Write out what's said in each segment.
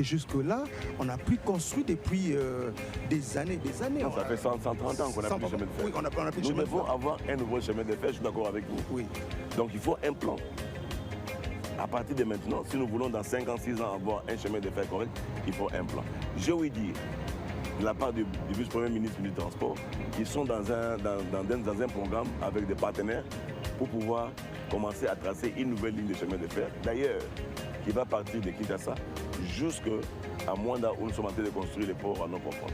Et jusque-là, on n'a plus construit depuis des années, des années. Non, ça fait 130 ans qu'on n'a plus de chemin de fer. Oui, on n'a plus de Nous chemin de fer. devons avoir un nouveau chemin de fer, je suis d'accord avec vous. Oui. Donc il faut un plan. À partir de maintenant, si nous voulons dans 5 ans, 6 ans avoir un chemin de fer correct, il faut un plan. Je veux dire, de la part du vice-premier ministre du Transport, ils sont dans un programme avec des partenaires pour pouvoir commencer à tracer une nouvelle ligne de chemin de fer. D'ailleurs, qui va partir de Kinshasa jusqu'à Mwanda où nous sommes en train de construire les ports en eau profonde.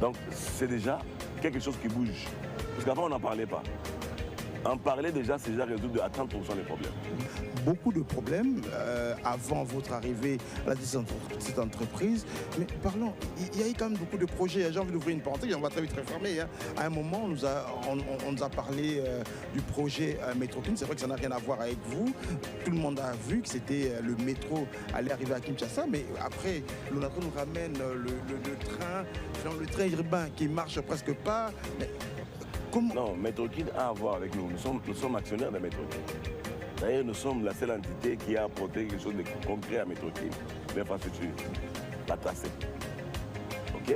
Donc c'est déjà quelque chose qui bouge. Parce qu'avant on n'en parlait pas. En parler déjà, c'est déjà résoudre à 30% des problèmes. Beaucoup de problèmes avant votre arrivée à la tête de cette entreprise. Mais parlons, il y a eu quand même beaucoup de projets. J'ai envie d'ouvrir une parenthèse, on va très vite refermer. Hein. À un moment, on nous a parlé du projet Métrokin. C'est vrai que ça n'a rien à voir avec vous. Tout le monde a vu que c'était le métro allait arriver à Kinshasa. Mais après, l'ONATRA nous ramène le train urbain qui marche presque pas. Mais comment... Non, Métrokin a à voir avec nous. Nous sommes actionnaires de Métrokin. D'ailleurs, nous sommes la seule entité qui a apporté quelque chose de concret à Métrokin, l'infrastructure, la tracée. Ok?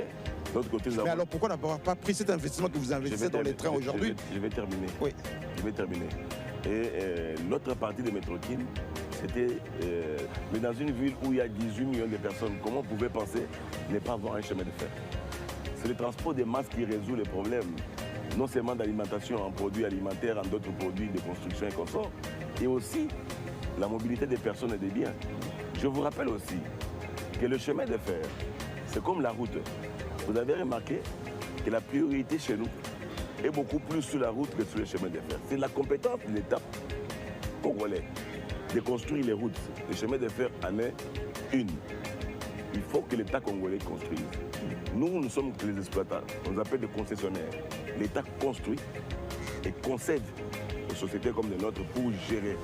D'autre côté, mais alors pourquoi n'avoir pas pris cet investissement que vous investissez dans les trains aujourd'hui? Je vais terminer. Oui. Je vais terminer. Et l'autre partie de Métrokin, c'était... mais dans une ville où il y a 18 millions de personnes, comment vous pouvez penser ne pas avoir un chemin de fer? C'est le transport des masses qui résout les problèmes, non seulement d'alimentation en produits alimentaires, en d'autres produits de construction et consorts, et aussi la mobilité des personnes et des biens. Je vous rappelle aussi que le chemin de fer, c'est comme la route. Vous avez remarqué que la priorité chez nous est beaucoup plus sur la route que sur le chemin de fer. C'est la compétence de l'État congolais de construire les routes. Le chemin de fer en est une. Il faut que l'État congolais construise. Nous, nous sommes les exploitants. On nous appelle des concessionnaires. L'État construit et concède aux sociétés comme les nôtres pour gérer.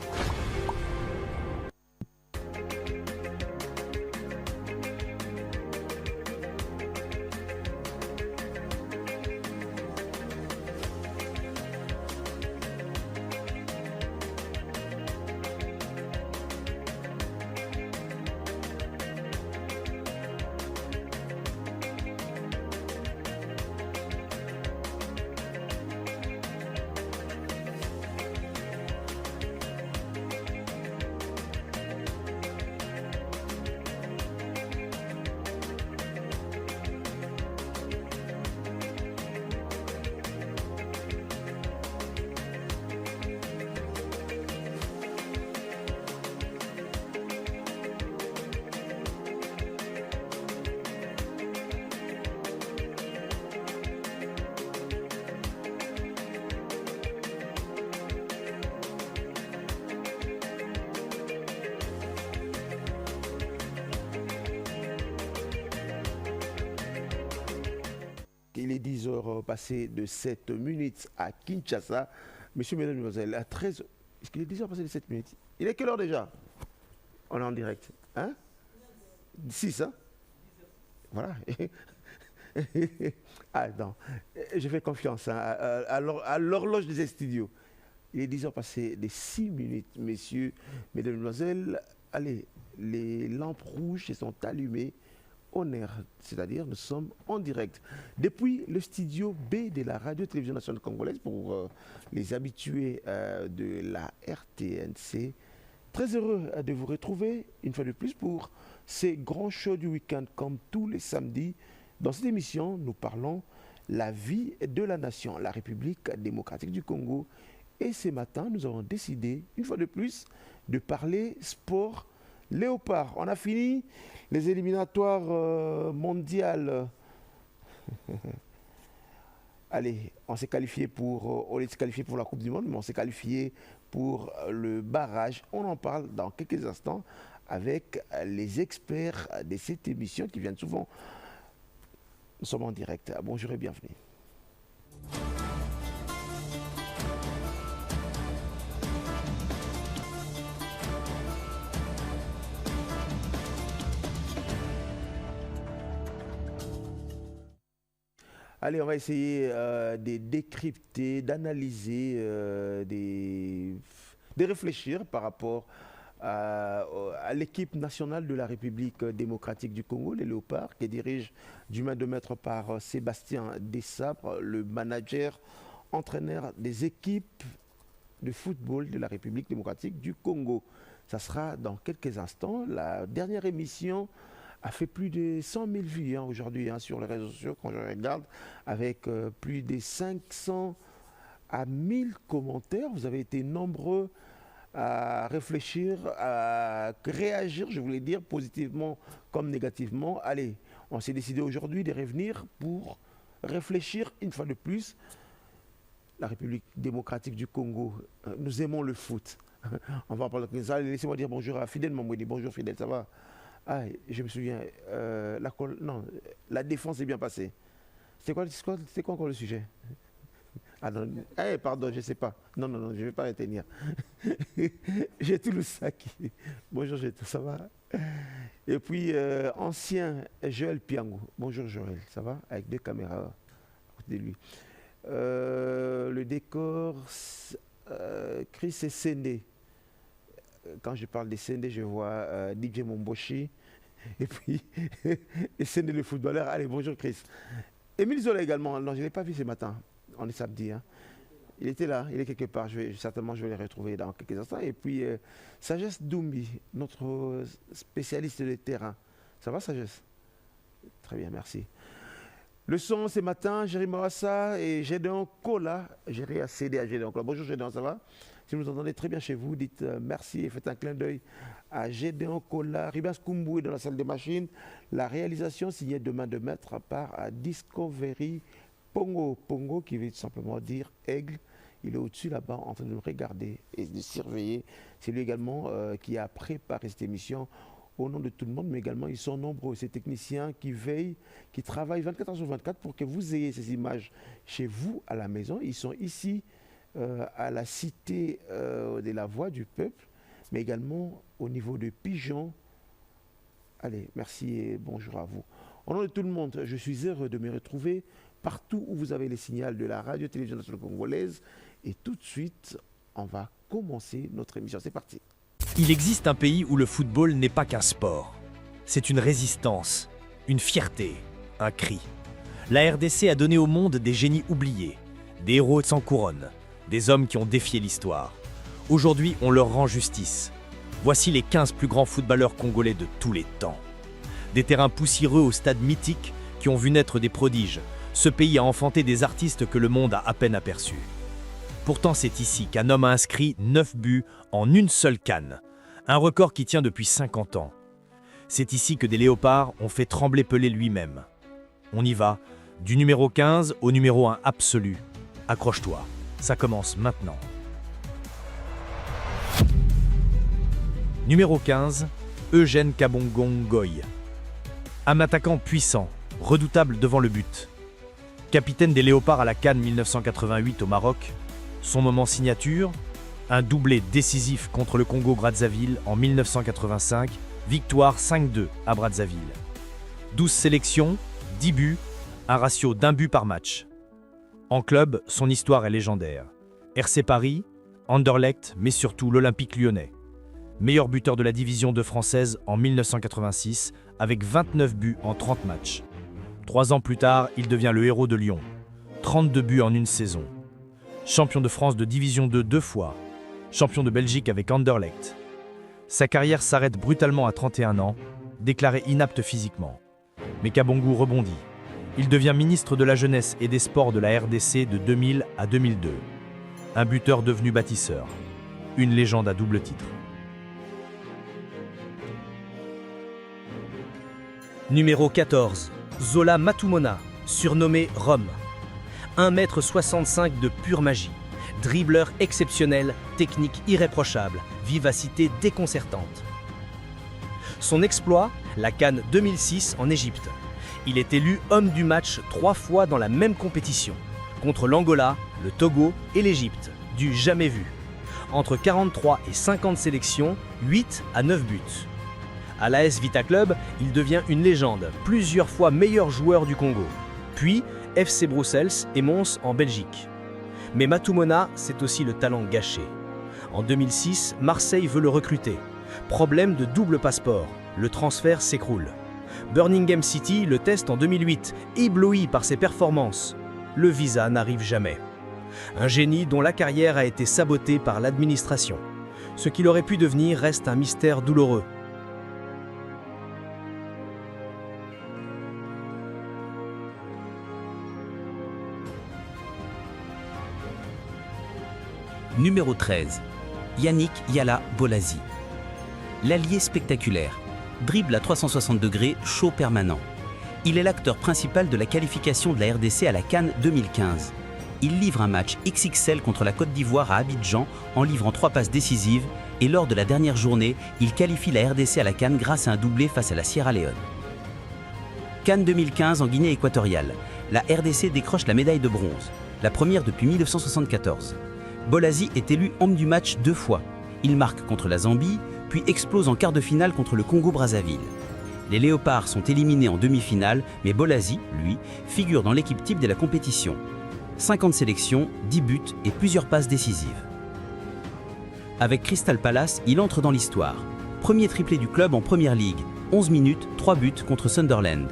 Il est 10h passé de 7 minutes à Kinshasa. Monsieur, mesdames, mesdemoiselles, à 13h. Est-ce qu'il est 10h passé de 7 minutes? Il est quelle heure déjà? On est en direct. Hein? 6, hein? Voilà. Ah non, je fais confiance hein, à l'horloge des studios. Il est 10h passé de 6 minutes, messieurs, mesdames, mesdemoiselles. Allez, les lampes rouges se sont allumées. On est, c'est-à-dire nous sommes en direct depuis le studio B de la radio-télévision nationale congolaise pour les habitués de la RTNC. Très heureux de vous retrouver une fois de plus pour ces grands shows du week-end comme tous les samedis. Dans cette émission, nous parlons la vie de la nation, la République démocratique du Congo. Et ce matin, nous avons décidé une fois de plus de parler sport léopard. On a fini les éliminatoires mondiales. Allez, on s'est qualifié pour la Coupe du Monde, mais on s'est qualifié pour le barrage. On en parle dans quelques instants avec les experts de cette émission qui viennent souvent. Nous sommes en direct. Bonjour et bienvenue. Allez, on va essayer de décrypter, d'analyser, de réfléchir par rapport à l'équipe nationale de la République démocratique du Congo, les Léopards, qui dirige du main de maître par Sébastien Desabre, le manager, entraîneur des équipes de football de la République démocratique du Congo. Ça sera dans quelques instants. La dernière émission a fait plus de 100 000 vues aujourd'hui sur les réseaux sociaux, quand je regarde, avec plus de 500 à 1000 commentaires. Vous avez été nombreux à réfléchir, à réagir, je voulais dire, positivement comme négativement. Allez, on s'est décidé aujourd'hui de revenir pour réfléchir une fois de plus. La République démocratique du Congo, nous aimons le foot. On va en parler de ça. Laissez-moi dire bonjour à Fidèle Mamouedi. Bonjour Fidèle, ça va? Ah, je me souviens, la défense est bien passée. C'était quoi encore le sujet? Ah non, pardon, je ne sais pas. Non, je ne vais pas retenir. J'ai tout le sac. Bonjour, ça va? Et puis, ancien Joël Piango. Bonjour Joël, ça va? Avec 2 caméras à côté de lui. Le décor, Chris et Séné. Quand je parle des Séné, je vois DJ Momboshi. Et puis, et Séné le footballeur. Allez, bonjour Chris. Émile Zola également. Non, je ne l'ai pas vu ce matin. On est samedi. Il était là, il est quelque part. Certainement, je vais le retrouver dans quelques instants. Et puis, Sagesse Doumbi, notre spécialiste de terrain. Ça va, Sagesse? Très bien, merci. Le son ce matin, Jérémy Mawassa et Gédéon Kola. J'ai accédé à Gédéon Kola. Bonjour Gédéon, ça va? Si vous nous entendez très bien chez vous, dites merci et faites un clin d'œil à Gédéon Kola. Ribas Kumbou est dans la salle des machines. La réalisation signée de main de maître par Discovery Pongo. Pongo qui veut tout simplement dire aigle. Il est au-dessus là-bas en train de nous regarder et de surveiller. C'est lui également qui a préparé cette émission au nom de tout le monde, mais également ils sont nombreux, ces techniciens qui veillent, qui travaillent 24 heures sur 24 pour que vous ayez ces images chez vous à la maison. Ils sont ici à la cité de la Voix du Peuple, mais également au niveau de Pigeon. Allez, merci et bonjour à vous. Au nom de tout le monde, je suis heureux de me retrouver partout où vous avez les signaux de la radio-télévision nationale congolaise. Et tout de suite, on va commencer notre émission. C'est parti. Il existe un pays où le football n'est pas qu'un sport. C'est une résistance, une fierté, un cri. La RDC a donné au monde des génies oubliés, des héros sans couronne, des hommes qui ont défié l'histoire. Aujourd'hui, on leur rend justice. Voici les 15 plus grands footballeurs congolais de tous les temps. Des terrains poussiéreux aux stades mythiques qui ont vu naître des prodiges. Ce pays a enfanté des artistes que le monde a à peine aperçus. Pourtant, c'est ici qu'un homme a inscrit 9 buts en une seule CAN. Un record qui tient depuis 50 ans. C'est ici que des léopards ont fait trembler Pelé lui-même. On y va, du numéro 15 au numéro 1 absolu. Accroche-toi, ça commence maintenant. Numéro 15, Eugène Kabongo-Ngoy. Un attaquant puissant, redoutable devant le but. Capitaine des Léopards à la CAN 1988 au Maroc, son moment signature, un doublé décisif contre le Congo-Brazzaville en 1985, victoire 5-2 à Brazzaville. 12 sélections, 10 buts, un ratio d'1 but par match. En club, son histoire est légendaire. RC Paris, Anderlecht, mais surtout l'Olympique lyonnais. Meilleur buteur de la division 2 française en 1986, avec 29 buts en 30 matchs. 3 ans plus tard, il devient le héros de Lyon. 32 buts en une saison. Champion de France de division 2 2 fois. Champion de Belgique avec Anderlecht. Sa carrière s'arrête brutalement à 31 ans, déclaré inapte physiquement. Mais Kabongo rebondit. Il devient ministre de la Jeunesse et des Sports de la RDC de 2000 à 2002. Un buteur devenu bâtisseur. Une légende à double titre. Numéro 14, Zola Matumona, surnommé Rome. 1,65 m de pure magie. Dribbleur exceptionnel, technique irréprochable, vivacité déconcertante. Son exploit, la CAN 2006 en Égypte. Il est élu homme du match 3 fois dans la même compétition, contre l'Angola, le Togo et l'Égypte, du jamais vu. Entre 43 et 50 sélections, 8 à 9 buts. À l'AS Vita Club, il devient une légende, plusieurs fois meilleur joueur du Congo. Puis, FC Bruxelles et Mons en Belgique. Mais Matumona, c'est aussi le talent gâché. En 2006, Marseille veut le recruter. Problème de double passeport, le transfert s'écroule. Birmingham City le teste en 2008, ébloui par ses performances. Le visa n'arrive jamais. Un génie dont la carrière a été sabotée par l'administration. Ce qu'il aurait pu devenir reste un mystère douloureux. Numéro 13. Yannick Yala Bolasie. L'allié spectaculaire. Dribble à 360 degrés, show permanent. Il est l'acteur principal de la qualification de la RDC à la CAN 2015. Il livre un match XXL contre la Côte d'Ivoire à Abidjan en livrant 3 passes décisives et lors de la dernière journée, il qualifie la RDC à la CAN grâce à un doublé face à la Sierra Leone. CAN 2015 en Guinée équatoriale. La RDC décroche la médaille de bronze, la première depuis 1974. Bolasie est élu homme du match 2 fois. Il marque contre la Zambie, puis explose en quart de finale contre le Congo-Brazzaville. Les Léopards sont éliminés en demi-finale, mais Bolasie, lui, figure dans l'équipe type de la compétition. 50 sélections, 10 buts et plusieurs passes décisives. Avec Crystal Palace, il entre dans l'histoire. Premier triplé du club en Première Ligue, 11 minutes, 3 buts contre Sunderland.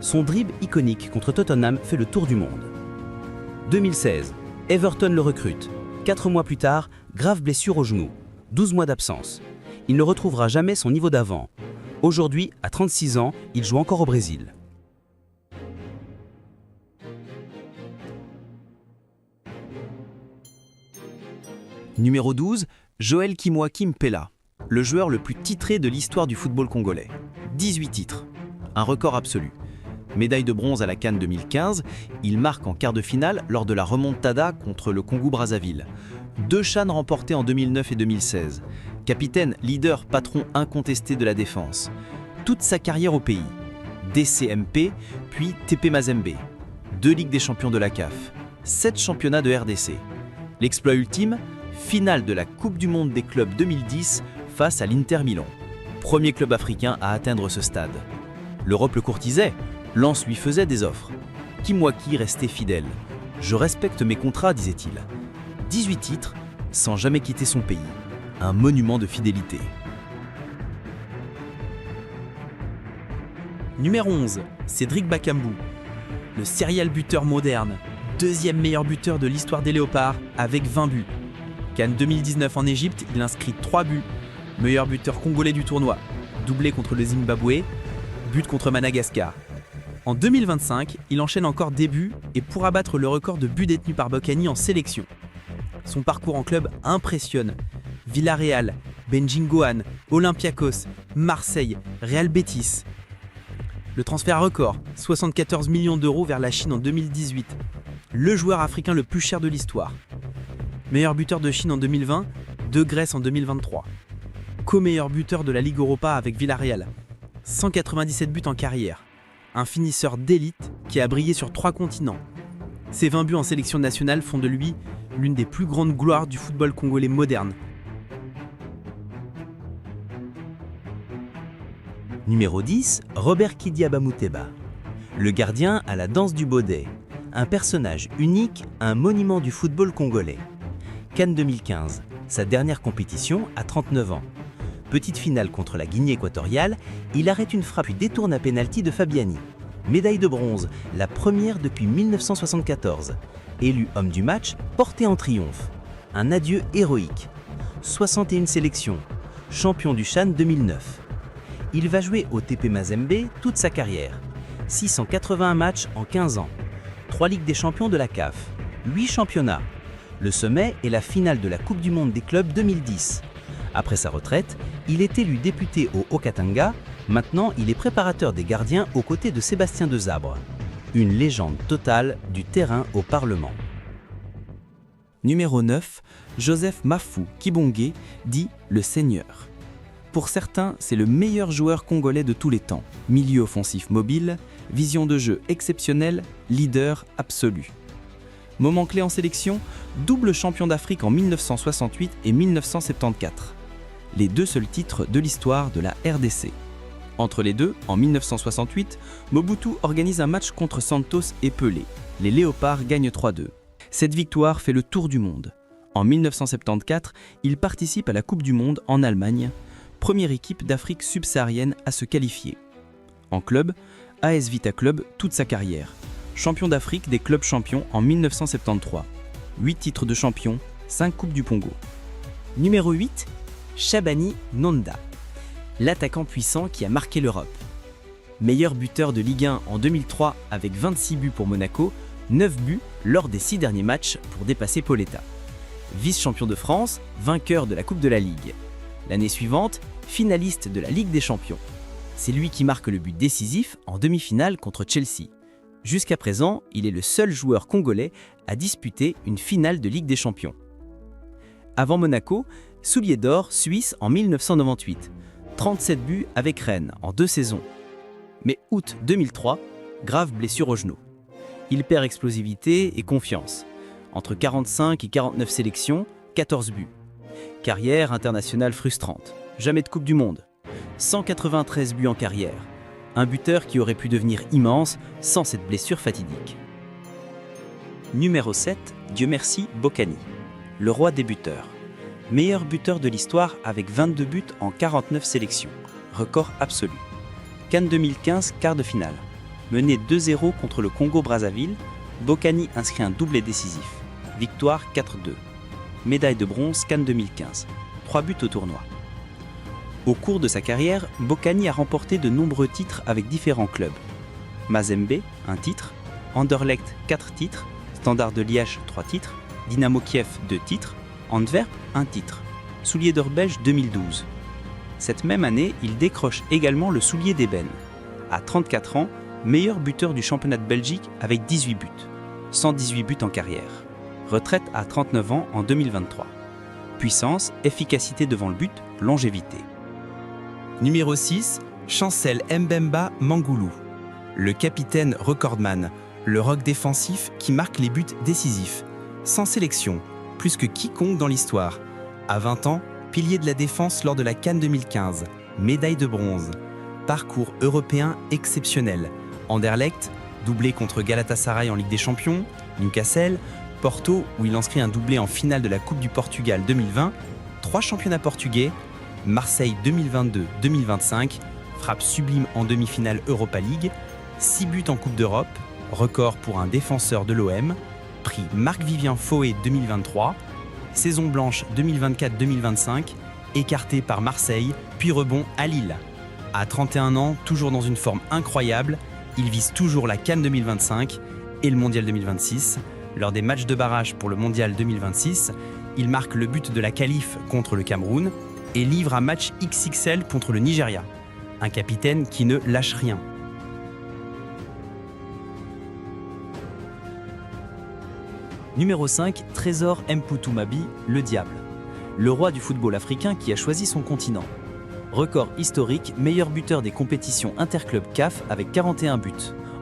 Son dribble iconique contre Tottenham fait le tour du monde. 2016, Everton le recrute. 4 mois plus tard, grave blessure au genou, 12 mois d'absence. Il ne retrouvera jamais son niveau d'avant. Aujourd'hui, à 36 ans, il joue encore au Brésil. Numéro 12, Joël Kimwakim Pella, le joueur le plus titré de l'histoire du football congolais. 18 titres, un record absolu. Médaille de bronze à la CAN 2015, il marque en quart de finale lors de la remontada contre le Congo-Brazzaville. 2 CHAN remportés en 2009 et 2016. Capitaine, leader, patron incontesté de la défense. Toute sa carrière au pays. DCMP, puis TP Mazembe. 2 Ligues des champions de la CAF. 7 championnats de RDC. L'exploit ultime, finale de la Coupe du Monde des clubs 2010 face à l'Inter Milan. Premier club africain à atteindre ce stade. L'Europe le courtisait. Lens lui faisait des offres. Kimwaki restait fidèle. « Je respecte mes contrats », disait-il. 18 titres, sans jamais quitter son pays. Un monument de fidélité. Numéro 11, Cédric Bakambu. Le serial buteur moderne, 2e meilleur buteur de l'histoire des Léopards avec 20 buts. CAN 2019 en Égypte, il inscrit 3 buts. Meilleur buteur congolais du tournoi. Doublé contre le Zimbabwe, but contre Madagascar. En 2025, il enchaîne encore des buts et pourra battre le record de buts détenus par Bocani en sélection. Son parcours en club impressionne. Villarreal, Benjingoan, Olympiakos, Marseille, Real Betis. Le transfert record, 74 millions d'euros vers la Chine en 2018. Le joueur africain le plus cher de l'histoire. Meilleur buteur de Chine en 2020, de Grèce en 2023. Co-meilleur buteur de la Ligue Europa avec Villarreal. 197 buts en carrière. Un finisseur d'élite qui a brillé sur 3 continents. Ses 20 buts en sélection nationale font de lui l'une des plus grandes gloires du football congolais moderne. Numéro 10, Robert Kidiaba Mouteba. Le gardien à la danse du baudet. Un personnage unique, un monument du football congolais. CAN 2015, sa dernière compétition à 39 ans. Petite finale contre la Guinée équatoriale, il arrête une frappe puis détourne un pénalty de Fabiani. Médaille de bronze, la première depuis 1974. Élu homme du match, porté en triomphe. Un adieu héroïque. 61 sélections. Champion du CHAN 2009. Il va jouer au TP Mazembe toute sa carrière. 681 matchs en 15 ans. 3 Ligues des champions de la CAF. 8 championnats. Le sommet est la finale de la Coupe du Monde des clubs 2010. Après sa retraite, il est élu député au Haut-Katanga. Maintenant, il est préparateur des gardiens aux côtés de Sébastien Desabre. Une légende totale du terrain au Parlement. Numéro 9, Joseph Mafou Kibonge, dit le Seigneur. Pour certains, c'est le meilleur joueur congolais de tous les temps. Milieu offensif mobile, vision de jeu exceptionnelle, leader absolu. Moment clé en sélection, double champion d'Afrique en 1968 et 1974. Les 2 seuls titres de l'histoire de la RDC. Entre les deux, en 1968, Mobutu organise un match contre Santos et Pelé. Les Léopards gagnent 3-2. Cette victoire fait le tour du monde. En 1974, il participe à la Coupe du Monde en Allemagne, première équipe d'Afrique subsaharienne à se qualifier. En club, AS Vita Club toute sa carrière. Champion d'Afrique des clubs champions en 1973. 8 titres de champion, 5 Coupes du Pongo. Numéro 8, Shabani Nonda, l'attaquant puissant qui a marqué l'Europe. Meilleur buteur de Ligue 1 en 2003 avec 26 buts pour Monaco, 9 buts lors des 6 derniers matchs pour dépasser Pauletta. Vice-champion de France, vainqueur de la Coupe de la Ligue. L'année suivante, finaliste de la Ligue des Champions. C'est lui qui marque le but décisif en demi-finale contre Chelsea. Jusqu'à présent, il est le seul joueur congolais à disputer une finale de Ligue des Champions. Avant Monaco, soulier d'or suisse en 1998. 37 buts avec Rennes en 2 saisons. Mais août 2003, grave blessure au genou. Il perd explosivité et confiance. Entre 45 et 49 sélections, 14 buts. Carrière internationale frustrante. Jamais de Coupe du Monde. 193 buts en carrière. Un buteur qui aurait pu devenir immense sans cette blessure fatidique. Numéro 7, Dieu merci, Bocani, le roi des buteurs. Meilleur buteur de l'histoire avec 22 buts en 49 sélections. Record absolu. CAN 2015, quart de finale. Mené 2-0 contre le Congo-Brazzaville, Bocani inscrit un doublé décisif. Victoire 4-2. Médaille de bronze CAN 2015. 3 buts au tournoi. Au cours de sa carrière, Bocani a remporté de nombreux titres avec différents clubs. Mazembe, 1 titre. Anderlecht, 4 titres. Standard de Liège, 3 titres. Dynamo Kiev, 2 titres. Antwerp, 1 titre. Soulier d'or belge 2012. Cette même année, il décroche également le soulier d'ébène. À 34 ans, meilleur buteur du championnat de Belgique avec 18 buts. 118 buts en carrière. Retraite à 39 ans en 2023. Puissance, efficacité devant le but, longévité. Numéro 6, Chancel Mbemba Mangoulou, le capitaine recordman, le rock défensif qui marque les buts décisifs. Sans sélection, plus que quiconque dans l'histoire. À 20 ans, pilier de la défense lors de la CAN 2015, médaille de bronze. Parcours européen exceptionnel. Anderlecht, doublé contre Galatasaray en Ligue des Champions, Newcastle, Porto où il inscrit un doublé en finale de la Coupe du Portugal 2020, 3 championnats portugais, Marseille 2022-2025, frappe sublime en demi-finale Europa League, 6 buts en Coupe d'Europe, record pour un défenseur de l'OM, prix Marc-Vivien Foé 2023, saison blanche 2024-2025, écarté par Marseille, puis rebond à Lille. À 31 ans, toujours dans une forme incroyable, il vise toujours la CAN 2025 et le Mondial 2026. Lors des matchs de barrage pour le Mondial 2026, il marque le but de la qualif contre le Cameroun et livre un match XXL contre le Nigeria. Un capitaine qui ne lâche rien. Numéro 5, Trésor Mputu Mabi, le diable. Le roi du football africain qui a choisi son continent. Record historique, meilleur buteur des compétitions interclubs CAF avec 41 buts.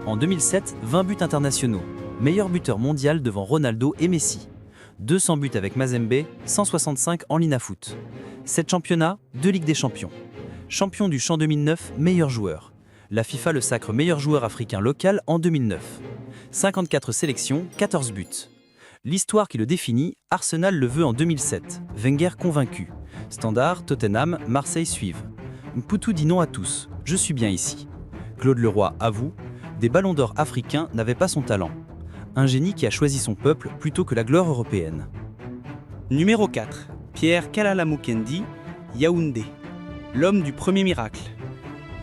En 2007, 20 buts internationaux. Meilleur buteur mondial devant Ronaldo et Messi. 200 buts avec Mazembe, 165 en Linafoot. 7 championnats, 2 Ligues des Champions. Champion du Champ 2009, meilleur joueur. La FIFA le sacre meilleur joueur africain local en 2009. 54 sélections, 14 buts. L'histoire qui le définit, Arsenal le veut en 2007. Wenger convaincu. Standard, Tottenham, Marseille suivent. Mputu dit non à tous. Je suis bien ici. Claude Leroy avoue, des ballons d'or africains n'avaient pas son talent. Un génie qui a choisi son peuple plutôt que la gloire européenne. Numéro 4, Pierre Kalala-Mukendi, Yaoundé, l'homme du premier miracle.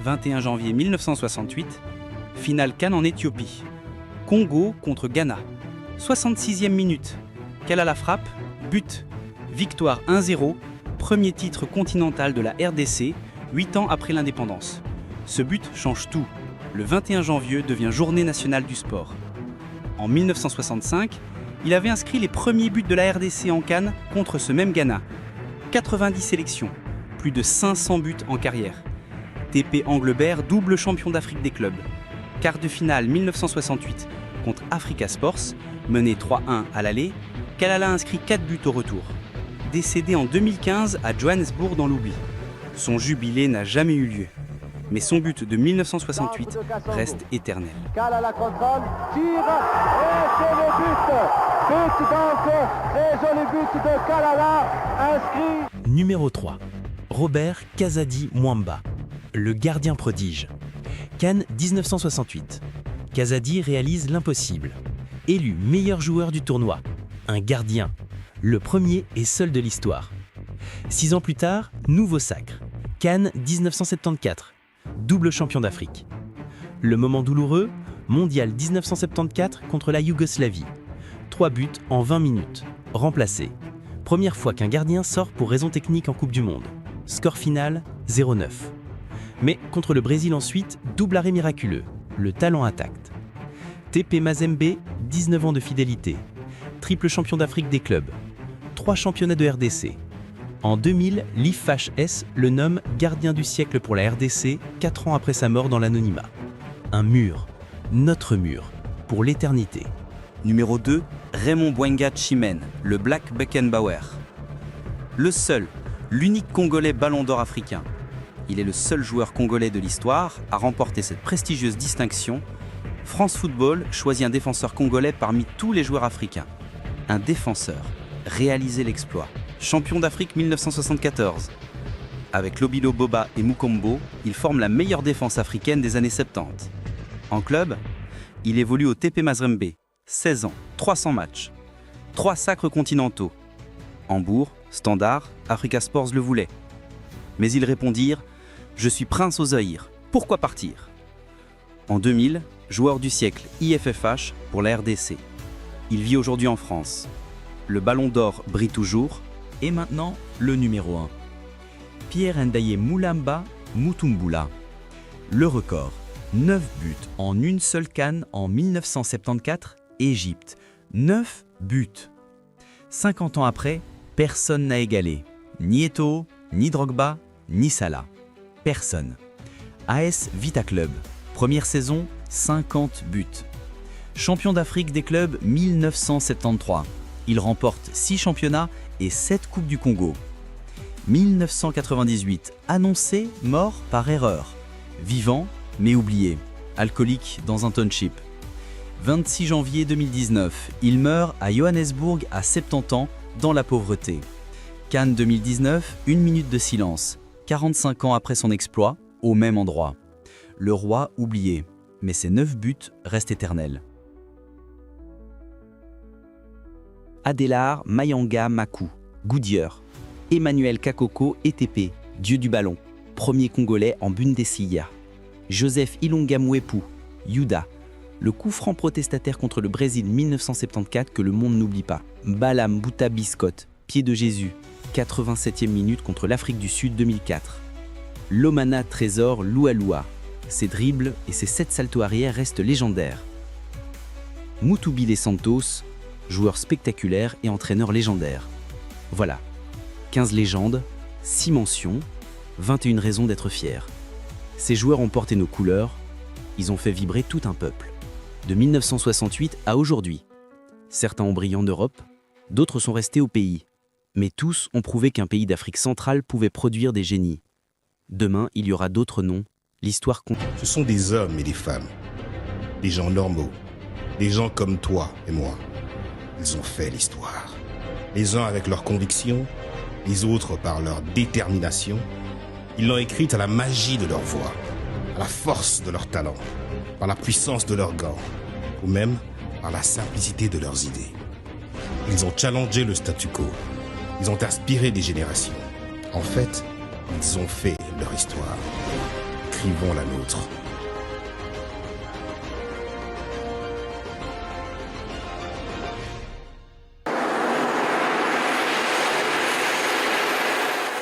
21 janvier 1968, finale CAN en Éthiopie. Congo contre Ghana. 66e minute, Kalala frappe, but. Victoire 1-0, premier titre continental de la RDC, 8 ans après l'indépendance. Ce but change tout. Le 21 janvier devient journée nationale du sport. En 1965, il avait inscrit les premiers buts de la RDC en CAN contre ce même Ghana. 90 sélections, plus de 500 buts en carrière. TP Anglebert, double champion d'Afrique des clubs. Quart de finale 1968 contre Africa Sports, mené 3-1 à l'aller, Kalala inscrit 4 buts au retour. Décédé en 2015 à Johannesburg dans l'oubli. Son jubilé n'a jamais eu lieu. Mais son but de 1968 reste éternel. Kalala contrôle, tire et c'est le but. But donc, très joli but de Kalala, inscrit. Numéro 3, Robert Kazadi Mwamba, le gardien prodige. Cannes 1968. Kazadi réalise l'impossible. Élu meilleur joueur du tournoi, un gardien, le premier et seul de l'histoire. 6 ans plus tard, nouveau sacre. Cannes 1974, double champion d'Afrique. Le moment douloureux, mondial 1974 contre la Yougoslavie. 3 buts en 20 minutes, remplacé. Première fois qu'un gardien sort pour raison technique en Coupe du Monde. Score final 0-9. Mais contre le Brésil ensuite, double arrêt miraculeux, le talent intact. TP Mazembe, 19 ans de fidélité. Triple champion d'Afrique des clubs. 3 championnats de RDC. En 2000, l'IFHS le nomme gardien du siècle pour la RDC, 4 ans après sa mort dans l'anonymat. Un mur, notre mur, pour l'éternité. Numéro 2, Raymond Bwenga Chimène, le Black Beckenbauer. Le seul, l'unique Congolais Ballon d'Or africain. Il est le seul joueur congolais de l'histoire à remporter cette prestigieuse distinction. France Football choisit un défenseur congolais parmi tous les joueurs africains. Un défenseur, réaliser l'exploit. Champion d'Afrique 1974. Avec Lobilo Boba et Mukombo, il forme la meilleure défense africaine des années 70. En club, il évolue au TP Mazembe, 16 ans, 300 matchs, 3 sacres continentaux. Hambourg, Standard, Africa Sports le voulaient. Mais ils répondirent « Je suis prince au Zaïre, pourquoi partir ?» En 2000, joueur du siècle IFFH pour la RDC. Il vit aujourd'hui en France. Le Ballon d'Or brille toujours. Et maintenant, le numéro 1. Pierre Ndaye Moulamba Mutumbula. Le record, 9 buts en une seule CAN en 1974, Égypte. 9 buts. 50 ans après, personne n'a égalé. Ni Eto'o, ni Drogba, ni Salah. Personne. AS Vita Club. Première saison, 50 buts. Champion d'Afrique des clubs 1973. Il remporte 6 championnats et 7 Coupes du Congo. 1998, annoncé mort par erreur. Vivant, mais oublié. Alcoolique dans un township. 26 janvier 2019, il meurt à Johannesburg à 70 ans, dans la pauvreté. Cannes 2019, 1 minute de silence. 45 ans après son exploit, au même endroit. Le roi oublié, mais ses 9 buts restent éternels. Adélard Mayanga Makou, Goodyear. Emmanuel Kakoko ETP, dieu du ballon, premier Congolais en Bundesliga. Joseph Ilunga Mwepu, Yuda, le coup franc protestataire contre le Brésil 1974 que le monde n'oublie pas. Balam Bouta Biscotte, pied de Jésus, 87e minute contre l'Afrique du Sud 2004. Lomana Trésor Loualoua, ses dribbles et ses 7 saltos arrière restent légendaires. Mutubile Santos, joueur spectaculaire et entraîneur légendaire. Voilà, 15 légendes, 6 mentions, 21 raisons d'être fiers. Ces joueurs ont porté nos couleurs, ils ont fait vibrer tout un peuple. De 1968 à aujourd'hui. Certains ont brillé en Europe, d'autres sont restés au pays. Mais tous ont prouvé qu'un pays d'Afrique centrale pouvait produire des génies. Demain, il y aura d'autres noms, l'histoire compte. Ce sont des hommes et des femmes, des gens normaux, des gens comme toi et moi. Ils ont fait l'histoire. Les uns avec leurs convictions, les autres par leur détermination. Ils l'ont écrite à la magie de leur voix, à la force de leur talent, par la puissance de leurs gants, ou même par la simplicité de leurs idées. Ils ont challengé le statu quo. Ils ont inspiré des générations. En fait, ils ont fait leur histoire. Écrivons la nôtre.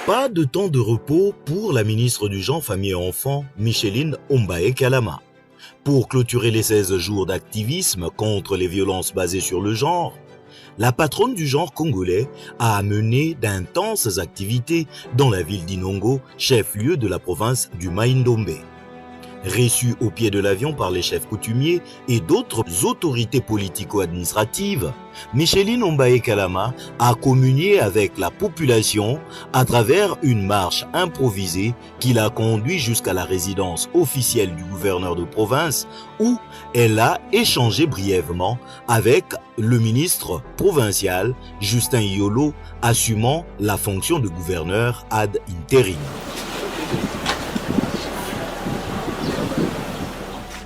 Pas de temps de repos pour la ministre du Genre, Famille et Enfants, Micheline Ombaé Kalama. Pour clôturer les 16 jours d'activisme contre les violences basées sur le genre, la patronne du genre congolais a mené d'intenses activités dans la ville d'Inongo, chef-lieu de la province du Mai-Ndombe. Reçu au pied de l'avion par les chefs coutumiers et d'autres autorités politico-administratives, Micheline Ombaye Kalama a communié avec la population à travers une marche improvisée qui l'a conduit jusqu'à la résidence officielle du gouverneur de province où elle a échangé brièvement avec le ministre provincial Justin Iolo, assumant la fonction de gouverneur ad interim.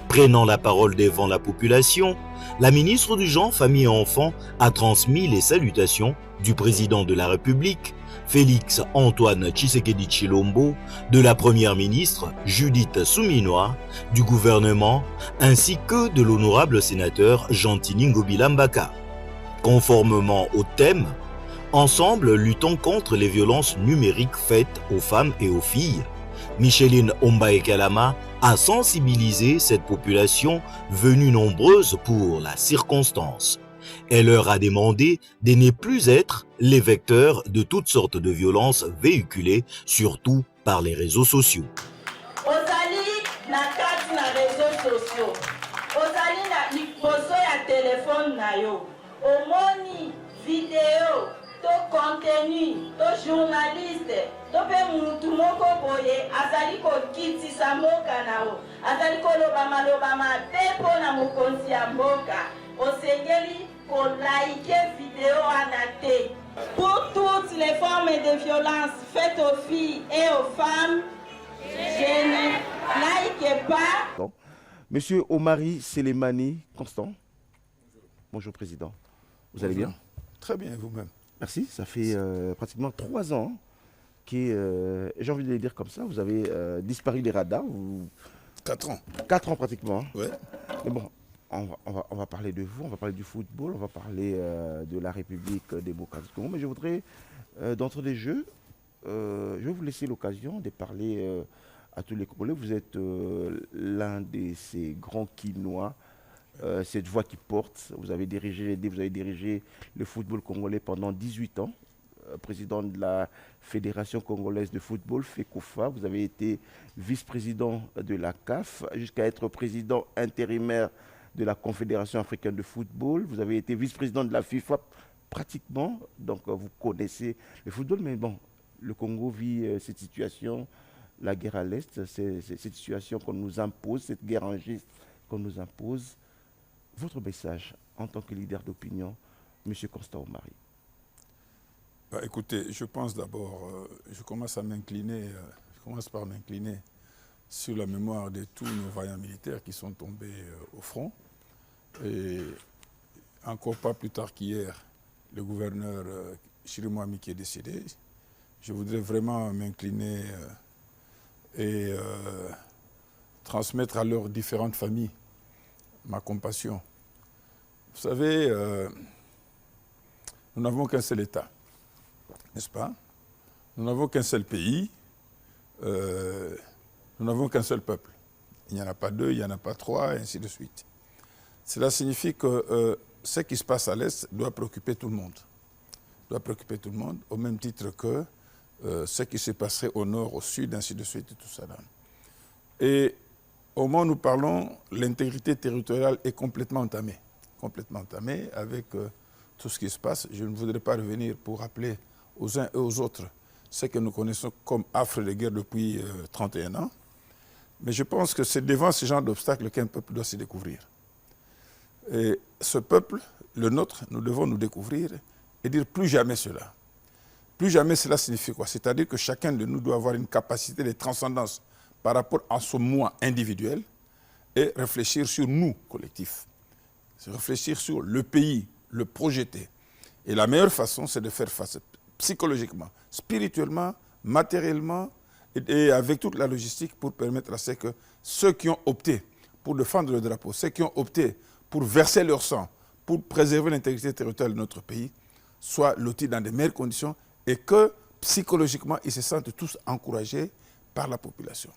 Prenant la parole devant la population, la ministre du Genre, Famille et Enfants a transmis les salutations du président de la République, Félix Antoine Tshisekedi Tshilombo, de la première ministre Judith Suminwa, du gouvernement, ainsi que de l'honorable sénateur Jean-Tini Ngobila Mbaka. Conformément au thème, ensemble luttons contre les violences numériques faites aux femmes et aux filles, Micheline Ombaye Kalama a sensibilisé cette population venue nombreuse pour la circonstance. Elle leur a demandé de ne plus être les vecteurs de toutes sortes de violences véhiculées, surtout par les réseaux sociaux. Ozali na kati na réseaux sociaux. Ozali na liboso ya téléphone na yo. Omoni vidéo, to contenu, to journaliste, to pe mutu moko boye azali ko kitisa mboka na o. Azali ko loba mabe pona mokonzi ya mboka. Osengeli ko like vidéo anate. Pour toutes les formes de violence faites aux filles et aux femmes, je ne like pas. Non. Monsieur Omari Selemani Constant. Bonjour Président. Vous allez bien? Très bien, vous-même. Merci. Ça fait pratiquement 3 ans que, j'ai envie de le dire comme ça, vous avez disparu des radars. 4 ans. 4 ans pratiquement. Ouais. Mais bon, on va parler de vous, on va parler du football, on va parler de la République démocratique du Congo. Mais je voudrais, d'entre les jeux, je vais vous laisser l'occasion de parler à tous les Congolais. Vous êtes l'un de ces grands Quinois, cette voix qui porte. Vous avez dirigé le football congolais pendant 18 ans, président de la Fédération congolaise de football, FECOFA. Vous avez été vice-président de la CAF, jusqu'à être président intérimaire de la Confédération africaine de football. Vous avez été vice-président de la FIFA pratiquement, donc vous connaissez le football. Mais bon, le Congo vit cette situation, la guerre à l'Est, cette situation qu'on nous impose, cette guerre en geste qu'on nous impose. Votre message en tant que leader d'opinion, M. Constant Omari. Écoutez, je pense d'abord, je commence par m'incliner sur la mémoire de tous nos vaillants militaires qui sont tombés au front. Et encore pas plus tard qu'hier, le gouverneur Chirimwami qui est décédé. Je voudrais vraiment m'incliner et transmettre à leurs différentes familles ma compassion. Vous savez, nous n'avons qu'un seul État, n'est-ce pas? Nous n'avons qu'un seul pays, nous n'avons qu'un seul peuple. Il n'y en a pas 2, il n'y en a pas 3, et ainsi de suite. Cela signifie que ce qui se passe à l'Est doit préoccuper tout le monde. Doit préoccuper tout le monde, au même titre que ce qui se passerait au nord, au sud, ainsi de suite, et tout ça. Et au moment où nous parlons, l'intégrité territoriale est complètement entamée avec tout ce qui se passe. Je ne voudrais pas revenir pour rappeler aux uns et aux autres ce que nous connaissons comme affres de guerre depuis 31 ans. Mais je pense que c'est devant ce genre d'obstacles qu'un peuple doit se découvrir. Et ce peuple, le nôtre, nous devons nous découvrir et dire plus jamais cela. Plus jamais cela signifie quoi? C'est-à-dire que chacun de nous doit avoir une capacité de transcendance par rapport à son moi individuel et réfléchir sur nous, collectifs. Réfléchir sur le pays, le projeter. Et la meilleure façon, c'est de faire face psychologiquement, spirituellement, matériellement et avec toute la logistique pour permettre à ce que ceux qui ont opté pour défendre le drapeau, ceux qui ont opté pour verser leur sang, pour préserver l'intégrité territoriale de notre pays, soient lotis dans de meilleures conditions et que psychologiquement, ils se sentent tous encouragés par la population.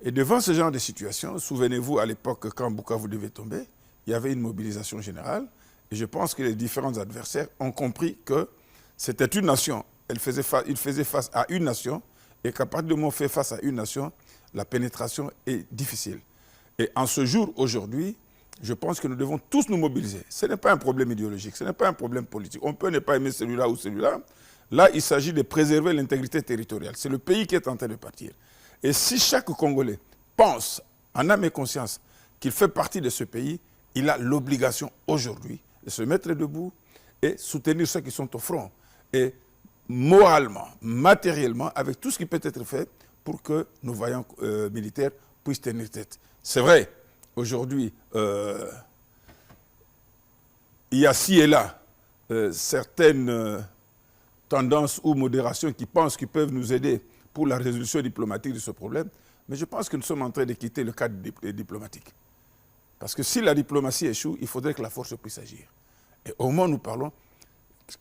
Et devant ce genre de situation, souvenez-vous à l'époque quand Bukavu devait tomber, il y avait une mobilisation générale et je pense que les différents adversaires ont compris que c'était une nation. Il faisait face à une nation et qu'à partir du moment où on fait face à une nation, la pénétration est difficile. Et en ce jour, aujourd'hui, je pense que nous devons tous nous mobiliser. Ce n'est pas un problème idéologique, ce n'est pas un problème politique. On peut ne pas aimer celui-là ou celui-là. Là, il s'agit de préserver l'intégrité territoriale. C'est le pays qui est en train de partir. Et si chaque Congolais pense, en âme et conscience, qu'il fait partie de ce pays, il a l'obligation aujourd'hui de se mettre debout et soutenir ceux qui sont au front. Et moralement, matériellement, avec tout ce qui peut être fait pour que nos vaillants militaires puissent tenir tête. C'est vrai, aujourd'hui, il y a ci et là certaines tendances ou modérations qui pensent qu'ils peuvent nous aider pour la résolution diplomatique de ce problème, mais je pense que nous sommes en train de quitter le cadre diplomatique. Parce que si la diplomatie échoue, il faudrait que la force puisse agir. Et au moment où nous parlons,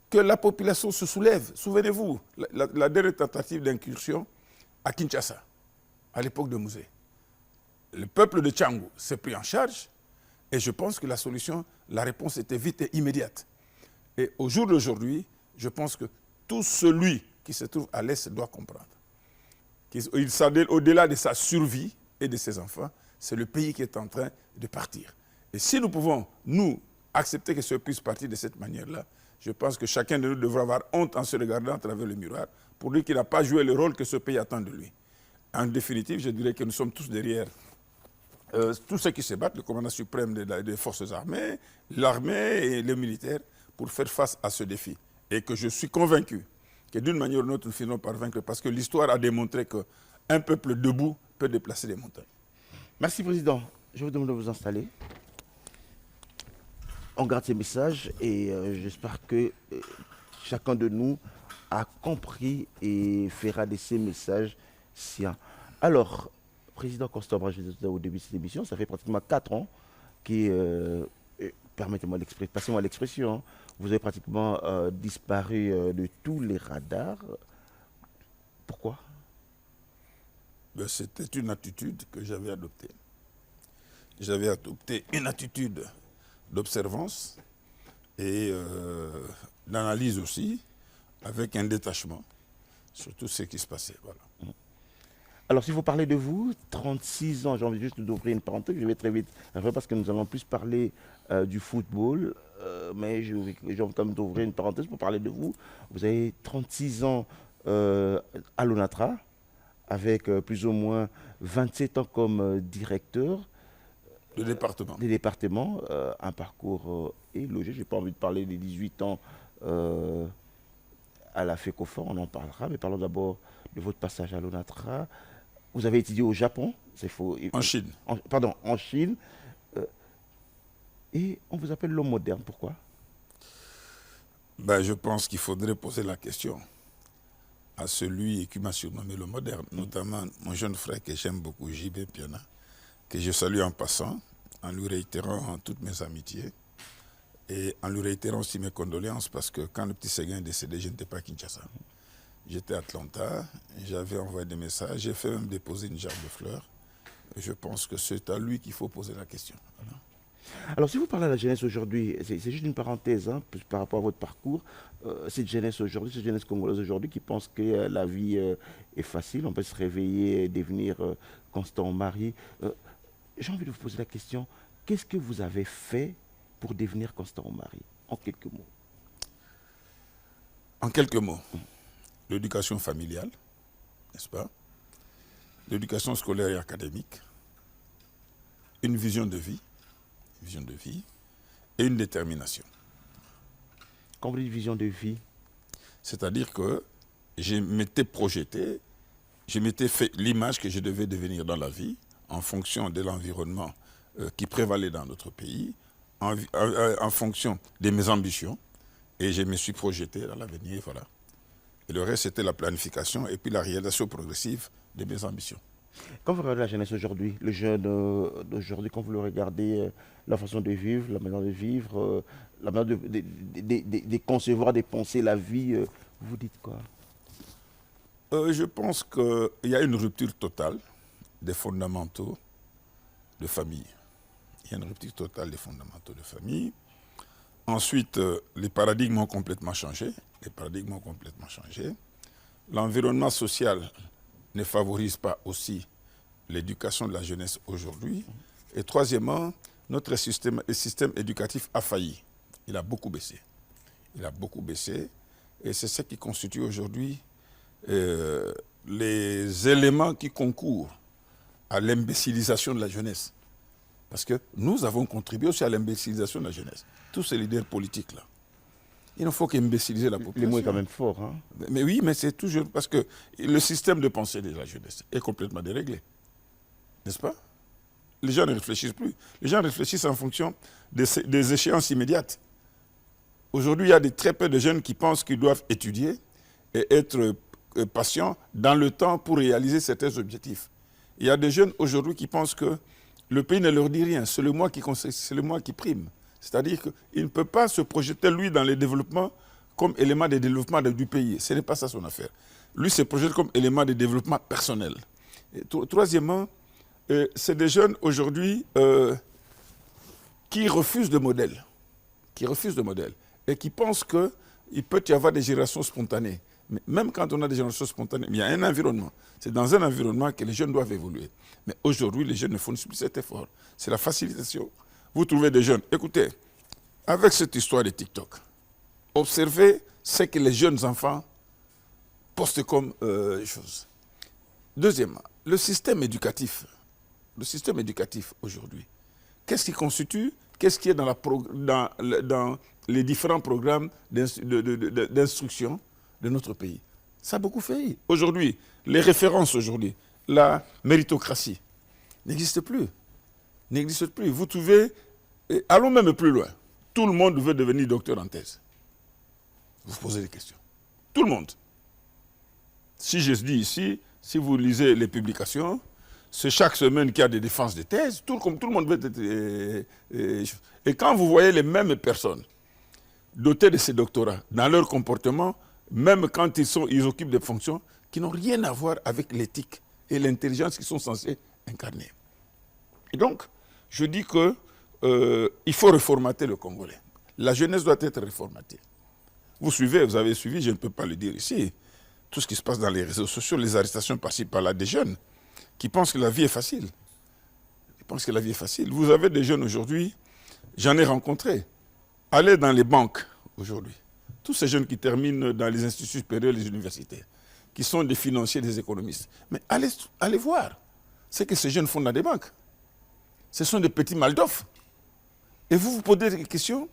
que la population se soulève. Souvenez-vous, la dernière tentative d'incursion à Kinshasa, à l'époque de Mouzé. Le peuple de Tchangou s'est pris en charge et je pense que la solution, la réponse était vite et immédiate. Et au jour d'aujourd'hui, je pense que tout celui qui se trouve à l'Est doit comprendre. Au-delà de sa survie et de ses enfants, c'est le pays qui est en train de partir. Et si nous pouvons, nous, accepter que ce puisse partir de cette manière-là, je pense que chacun de nous devra avoir honte en se regardant à travers le miroir pour dire qu'il n'a pas joué le rôle que ce pays attend de lui. En définitive, je dirais que nous sommes tous derrière tous ceux qui se battent, le commandant suprême des forces armées, l'armée et les militaires, pour faire face à ce défi. Et que je suis convaincu que d'une manière ou d'une autre, nous finirons par vaincre parce que l'histoire a démontré qu'un peuple debout peut déplacer des montagnes. Merci, Président. Je vous demande de vous installer. On garde ces messages et j'espère que chacun de nous a compris et fera de ces messages siens. Alors, Président Constant Brache, au début de cette émission, ça fait pratiquement 4 ans que, permettez-moi l'expression, passez-moi l'expression, hein, vous avez pratiquement disparu de tous les radars. Pourquoi? C'était une attitude que j'avais adoptée. J'avais adopté une attitude d'observance et d'analyse aussi, avec un détachement sur tout ce qui se passait. Voilà. Alors, si vous parlez de vous, 36 ans, j'ai envie juste d'ouvrir une parenthèse, je vais très vite, parce que nous allons plus parler du football, mais j'ai envie quand même d'ouvrir une parenthèse pour parler de vous. Vous avez 36 ans à l'ONATRA, avec plus ou moins 27 ans comme directeur. Le département. Des départements, un parcours élogé. Je n'ai pas envie de parler des 18 ans à la FECOFOR, on en parlera, mais parlons d'abord de votre passage à l'ONATRA. Vous avez étudié au Japon, c'est faux. En Chine. En Chine. Et on vous appelle l'homme moderne, pourquoi? Je pense qu'il faudrait poser la question à celui qui m'a surnommé le moderne, notamment mon jeune frère que j'aime beaucoup, JB Piana, que je salue en passant, en lui réitérant toutes mes amitiés et en lui réitérant aussi mes condoléances parce que quand le petit Séguin est décédé, je n'étais pas à Kinshasa. J'étais à Atlanta, j'avais envoyé des messages, j'ai fait même déposer une gerbe de fleurs. Je pense que c'est à lui qu'il faut poser la question. Voilà. Alors, si vous parlez de la jeunesse aujourd'hui, c'est juste une parenthèse hein, par rapport à votre parcours. Cette jeunesse aujourd'hui, cette jeunesse congolaise aujourd'hui qui pense que la vie est facile, on peut se réveiller et devenir constant mari. J'ai envie de vous poser la question, qu'est-ce que vous avez fait pour devenir constant mari? En quelques mots. En quelques mots. L'éducation familiale, n'est-ce pas? L'éducation scolaire et académique, une vision de vie et une détermination. Quand vous dites vision de vie? C'est-à-dire que je m'étais projeté, je m'étais fait l'image que je devais devenir dans la vie en fonction de l'environnement qui prévalait dans notre pays, en fonction de mes ambitions, et je me suis projeté dans l'avenir, voilà. Et le reste, c'était la planification et puis la réalisation progressive de mes ambitions. Quand vous regardez la jeunesse aujourd'hui, le jeune d'aujourd'hui, quand vous le regardez, la façon de vivre, la manière de vivre, la manière de concevoir, de penser la vie, vous dites quoi? Je pense qu'il y a une rupture totale des fondamentaux de famille. Il y a une rupture totale des fondamentaux de famille. Ensuite, les paradigmes ont complètement changé. L'environnement social ne favorise pas aussi l'éducation de la jeunesse aujourd'hui. Et troisièmement, notre système éducatif a failli. Il a beaucoup baissé. Il a beaucoup baissé. Et c'est ce qui constitue aujourd'hui les éléments qui concourent à l'imbécilisation de la jeunesse. Parce que nous avons contribué aussi à l'imbécilisation de la jeunesse. Tous ces leaders politiques-là. Il ne faut qu'imbéciliser la population. Les mots est quand même fort. Hein? Mais oui, mais c'est toujours parce que le système de pensée de la jeunesse est complètement déréglé. N'est-ce pas? Les gens ne réfléchissent plus. Les gens réfléchissent en fonction des échéances immédiates. Aujourd'hui, il y a très peu de jeunes qui pensent qu'ils doivent étudier et être patients dans le temps pour réaliser certains objectifs. Il y a des jeunes aujourd'hui qui pensent que le pays ne leur dit rien, c'est le moi qui prime. C'est-à-dire qu'il ne peut pas se projeter, lui, dans le développement comme élément de développement du pays. Ce n'est pas ça son affaire. Lui se projette comme élément de développement personnel. Et troisièmement, c'est des jeunes aujourd'hui qui refusent de modèle. Et qui pensent qu'il peut y avoir des générations spontanées. Mais même quand on a des générations spontanées, il y a un environnement. C'est dans un environnement que les jeunes doivent évoluer. Mais aujourd'hui, les jeunes ne font plus cet effort. C'est la facilitation. Vous trouvez des jeunes. Écoutez, avec cette histoire de TikTok, observez ce que les jeunes enfants postent comme choses. Deuxièmement, le système éducatif aujourd'hui, qu'est-ce qui constitue, qu'est-ce qui est dans les différents programmes d'instruction de notre pays? Ça a beaucoup failli. Aujourd'hui, les références aujourd'hui, la méritocratie n'existe plus. Vous trouvez, allons même plus loin, tout le monde veut devenir docteur en thèse. Vous posez des questions. Tout le monde. Si je dis ici, si vous lisez les publications, c'est chaque semaine qu'il y a des défenses de thèse, tout le monde veut être... Et quand vous voyez les mêmes personnes dotées de ces doctorats, dans leur comportement, même quand ils occupent des fonctions qui n'ont rien à voir avec l'éthique et l'intelligence qu'ils sont censés incarner. Et donc, je dis qu'il faut reformater le Congolais. La jeunesse doit être reformatée. Vous avez suivi, je ne peux pas le dire ici, tout ce qui se passe dans les réseaux sociaux, les arrestations par-ci par-là des jeunes qui pensent que la vie est facile. Vous avez des jeunes aujourd'hui, j'en ai rencontré, allez dans les banques aujourd'hui. Tous ces jeunes qui terminent dans les instituts supérieurs, les universités, qui sont des financiers, des économistes. Mais allez voir ce que ces jeunes font dans des banques. Ce sont des petits Maldof. Et vous vous posez des questions.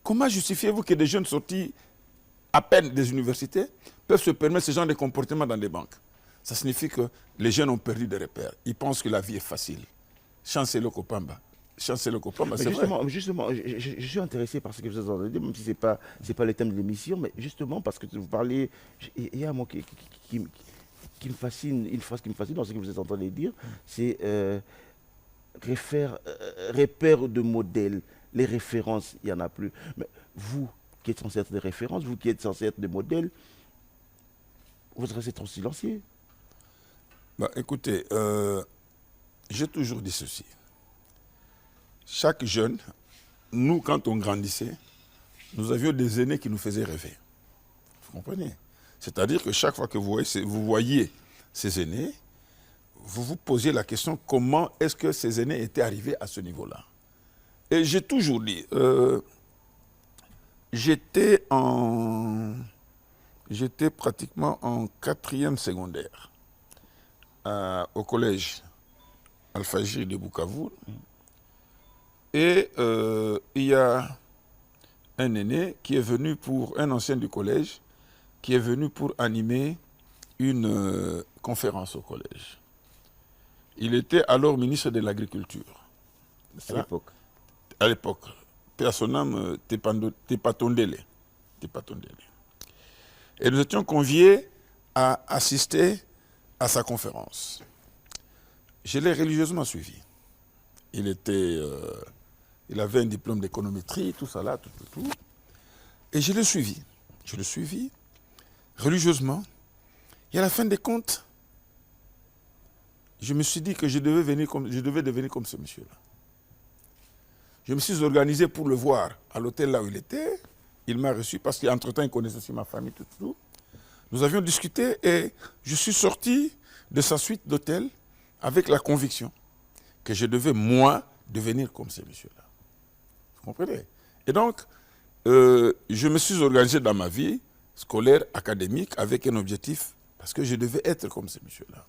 Comment justifiez-vous que des jeunes sortis à peine des universités peuvent se permettre ce genre de comportement dans des banques? Ça signifie que les jeunes ont perdu des repères. Ils pensent que la vie est facile. Chancelo Kopamba. C'est vrai. Justement, je suis intéressé par ce que vous êtes en train de dire, même si ce n'est pas le thème de l'émission, mais justement parce que vous parlez, il y a un mot qui me fascine, une phrase qui me fascine dans ce que vous êtes en train de dire, c'est repère de modèles. Les références, il n'y en a plus. Mais vous qui êtes censé être des références, vous qui êtes censé être des modèles, vous restez trop silencieux. Écoutez, j'ai toujours dit ceci. Chaque jeune, nous, quand on grandissait, nous avions des aînés qui nous faisaient rêver. Vous comprenez? C'est-à-dire que chaque fois que vous voyez ces aînés, vous vous posez la question comment est-ce que ces aînés étaient arrivés à ce niveau-là. Et j'ai toujours dit, j'étais pratiquement en 4e secondaire au collège Al-Fajri de Bukavu. Et il y a un aîné qui est venu un ancien du collège, qui est venu pour animer une conférence au collège. Il était alors ministre de l'Agriculture. À l'époque. À son nom, Tepatondele. Et nous étions conviés à assister à sa conférence. Je l'ai religieusement suivi. Il avait un diplôme d'économétrie, tout ça là, tout. Et je l'ai suivi. Religieusement. Et à la fin des comptes, je me suis dit que je devais devenir comme ce monsieur-là. Je me suis organisé pour le voir à l'hôtel là où il était. Il m'a reçu parce qu'entre-temps, il connaissait aussi ma famille, tout. Nous avions discuté et je suis sorti de sa suite d'hôtel avec la conviction que je devais, moi, devenir comme ces messieurs-là. Vous comprenez? Et donc, je me suis organisé dans ma vie scolaire, académique, avec un objectif, parce que je devais être comme ces messieurs-là.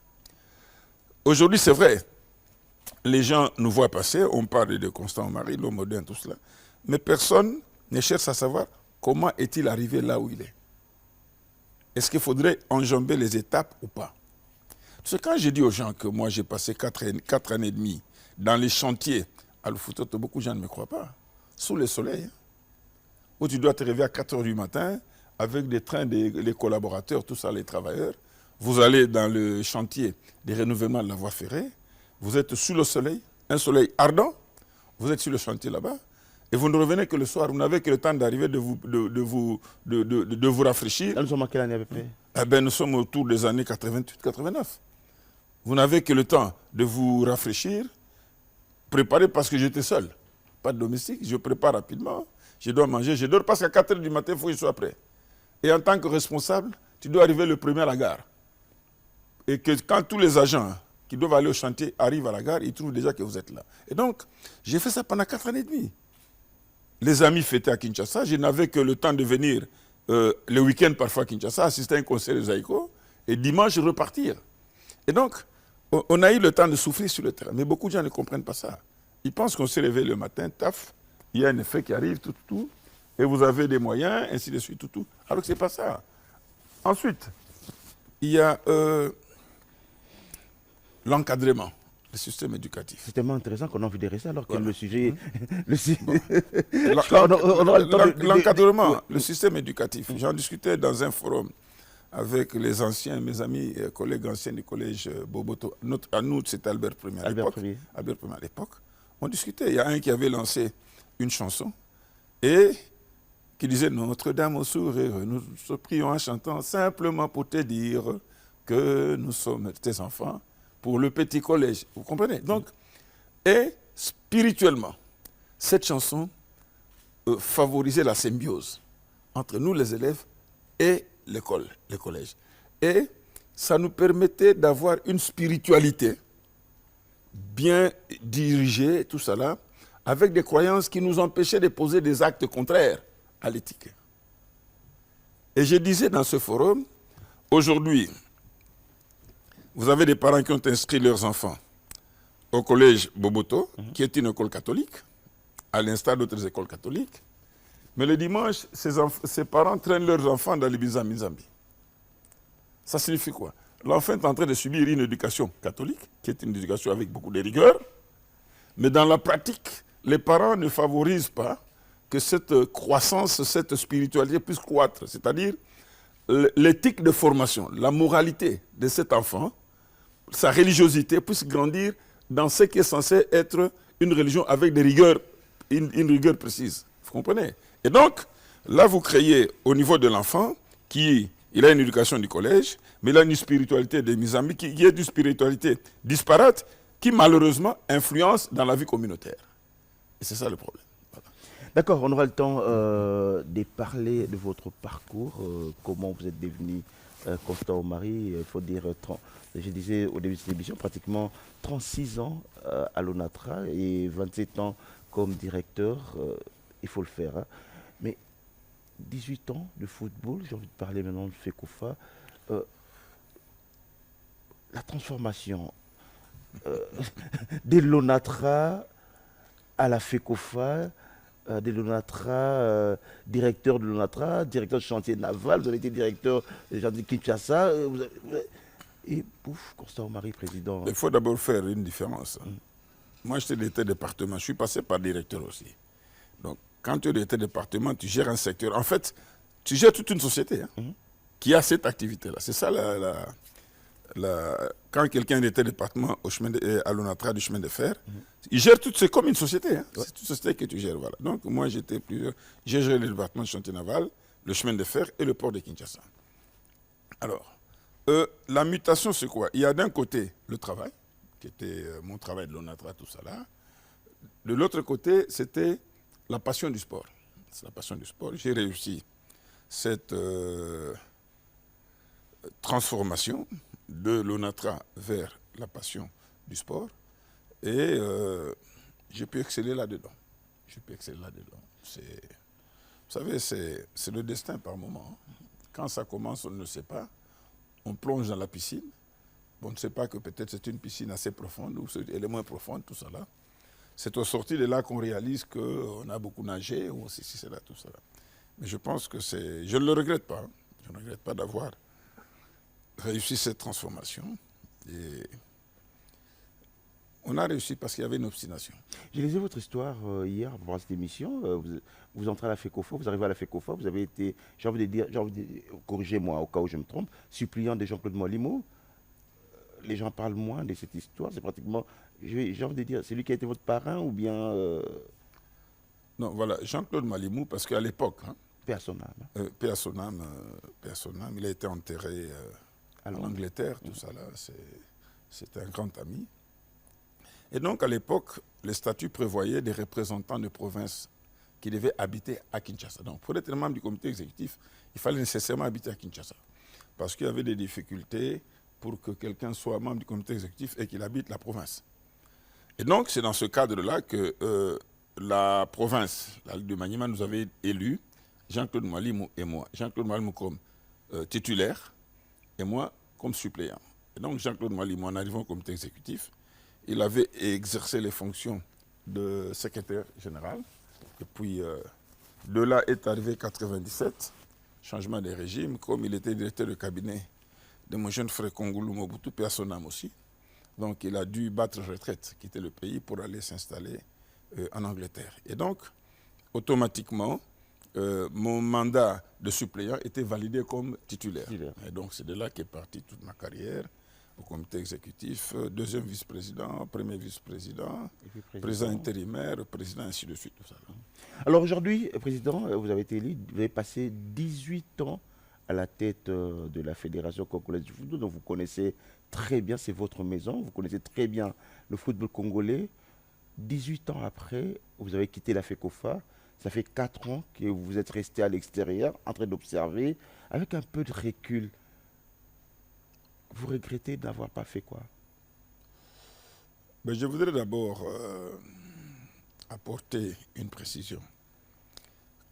Aujourd'hui, c'est vrai, les gens nous voient passer, on parle de Constant Omari, l'homme moderne, tout cela, mais personne ne cherche à savoir comment est-il arrivé là où il est. Est-ce qu'il faudrait enjamber les étapes ou pas? Parce que quand je dis aux gens que moi j'ai passé 4 années et demie dans les chantiers à Loufuto, beaucoup de gens ne me croient pas. Sous le soleil, hein, où tu dois te réveiller à 4 h du matin avec des trains, les collaborateurs, tout ça, les travailleurs. Vous allez dans le chantier des renouvellements de la voie ferrée, vous êtes sous le soleil, un soleil ardent, vous êtes sur le chantier là-bas, et vous ne revenez que le soir, vous n'avez que le temps d'arriver, de vous rafraîchir. Là, nous sommes en quelle année à peu près? Eh bien, nous sommes autour des années 88-89. Vous n'avez que le temps de vous rafraîchir, préparer parce que j'étais seul. Pas de domestique, je prépare rapidement, je dois manger, je dors parce qu'à 4 h du matin, il faut que je sois prêt. Et en tant que responsable, tu dois arriver le premier à la gare. Et que quand tous les agents qui doivent aller au chantier arrivent à la gare, ils trouvent déjà que vous êtes là. Et donc, j'ai fait ça pendant 4 années et demie. Les amis fêtaient à Kinshasa, je n'avais que le temps de venir le week-end parfois à Kinshasa, assister à un concert de Zaïko, et dimanche repartir. Et donc, on a eu le temps de souffrir sur le terrain. Mais beaucoup de gens ne comprennent pas ça. Ils pensent qu'on se réveille le matin, taf, il y a un effet qui arrive, tout, et vous avez des moyens, ainsi de suite, tout. Alors que ce n'est pas ça. Ensuite, il y a l'encadrement, le système éducatif. C'est tellement intéressant qu'on a envie de rester alors que le sujet... L'encadrement, le système éducatif. J'en discutais dans un forum avec les anciens, mes amis, collègues anciens du collège Boboto. À nous, c'était Albert Ier à l'époque. Albert Ier à l'époque. On discutait. Il y a un qui avait lancé une chanson et qui disait « Notre-Dame au sourire, nous te prions en chantant simplement pour te dire que nous sommes tes enfants pour le petit collège. » Vous comprenez? Donc, et spirituellement, cette chanson favorisait la symbiose entre nous, les élèves, et l'école, le collège. Et ça nous permettait d'avoir une spiritualité bien dirigée, tout ça là, avec des croyances qui nous empêchaient de poser des actes contraires à l'éthique. Et je disais dans ce forum, aujourd'hui, vous avez des parents qui ont inscrit leurs enfants au collège Boboto, qui est une école catholique, à l'instar d'autres écoles catholiques. Mais le dimanche, ces parents traînent leurs enfants dans les Bizambi. Ça signifie quoi? L'enfant est en train de subir une éducation catholique, qui est une éducation avec beaucoup de rigueur, mais dans la pratique, les parents ne favorisent pas que cette croissance, cette spiritualité puisse croître. C'est-à-dire l'éthique de formation, la moralité de cet enfant, sa religiosité puisse grandir dans ce qui est censé être une religion avec des rigueurs, une rigueur précise. Vous comprenez? Et donc, là, vous créez au niveau de l'enfant, il a une éducation du collège, mais il a une spiritualité des Mizambi qui est une spiritualité disparate qui, malheureusement, influence dans la vie communautaire. Et c'est ça le problème. Voilà. D'accord, on aura le temps de parler de votre parcours, comment vous êtes devenu Constant Omari, il faut dire, je disais au début de cette émission, pratiquement 36 ans à l'ONATRA et 27 ans comme directeur, il faut le faire. Hein. Mais 18 ans de football, j'ai envie de parler maintenant de FECOFA. La transformation de l'ONATRA à la FECOFA, de l'ONATRA, directeur de l'ONATRA, directeur de chantier naval, vous avez été directeur de chantier Kinshasa, et pouf, Constant Omari, président. Il faut d'abord faire une différence. Moi, j'étais directeur de département, je suis passé par directeur aussi. Donc, quand tu es directeur de département, tu gères un secteur. En fait, tu gères toute une société qui a cette activité-là. C'est ça quand quelqu'un est directeur de département à l'ONATRA du chemin de fer, il gère tout, c'est comme une société. Hein. Ouais. C'est une société que tu gères. Voilà. Donc, moi, j'ai géré le département de chantier naval, le chemin de fer et le port de Kinshasa. Alors, la mutation, c'est quoi? Il y a d'un côté le travail, qui était mon travail de l'ONATRA, tout ça là. De l'autre côté, c'était la passion du sport. C'est la passion du sport. J'ai réussi cette transformation de l'ONATRA vers la passion du sport. Et j'ai pu exceller là-dedans. Vous savez, c'est le destin par moment. Quand ça commence, on ne sait pas. On plonge dans la piscine. On ne sait pas que peut-être c'est une piscine assez profonde ou elle est moins profonde, tout ça là. C'est au sortir de là qu'on réalise qu'on a beaucoup nagé ou ceci, cela, tout ça là. Mais je pense que c'est... Je ne le regrette pas. Je ne regrette pas d'avoir réussi cette transformation. Et on a réussi parce qu'il y avait une obstination. J'ai lu votre histoire hier pour cette émission. Vous entrez à la FECOFA, vous arrivez à la FECOFA, vous avez été, j'ai envie de dire, corrigez-moi au cas où je me trompe, suppliant de Jean-Claude Moualimou. Les gens parlent moins de cette histoire. C'est pratiquement, j'ai envie de dire, c'est lui qui a été votre parrain ou bien... Non, voilà, Jean-Claude Moualimou, parce qu'à l'époque... Hein, paix à son âme. Paix à son âme, il a été enterré en Angleterre, tout ça là. C'était un grand ami. Et donc, à l'époque, les statuts prévoyaient des représentants de province qui devaient habiter à Kinshasa. Donc, pour être membre du comité exécutif, il fallait nécessairement habiter à Kinshasa. Parce qu'il y avait des difficultés pour que quelqu'un soit membre du comité exécutif et qu'il habite la province. Et donc, c'est dans ce cadre-là que la province, la Ligue de Maniema, nous avait élus, Jean-Claude Moualimou et moi. Jean-Claude Moualimou comme titulaire et moi comme suppléant. Et donc, Jean-Claude Moualimou, en arrivant au comité exécutif, il avait exercé les fonctions de secrétaire général. Et puis, de là est arrivé 97, changement des régimes. Comme il était directeur de cabinet de mon jeune frère Kongolo Mobutu, paix à son âme aussi. Donc, il a dû battre retraite, quitter le pays pour aller s'installer en Angleterre. Et donc, automatiquement, mon mandat de suppléant était validé comme titulaire. Et donc, c'est de là qu'est partie toute ma carrière. Au comité exécutif, deuxième vice-président, premier vice-président, président intérimaire, président, ainsi de suite. Tout ça. Alors aujourd'hui, président, vous avez été élu, vous avez passé 18 ans à la tête de la Fédération congolaise du football, donc vous connaissez très bien, c'est votre maison, vous connaissez très bien le football congolais. 18 ans après, vous avez quitté la FECOFA, ça fait 4 ans que vous êtes resté à l'extérieur, en train d'observer, avec un peu de recul. Vous regrettez d'avoir pas fait quoi? Je voudrais d'abord apporter une précision.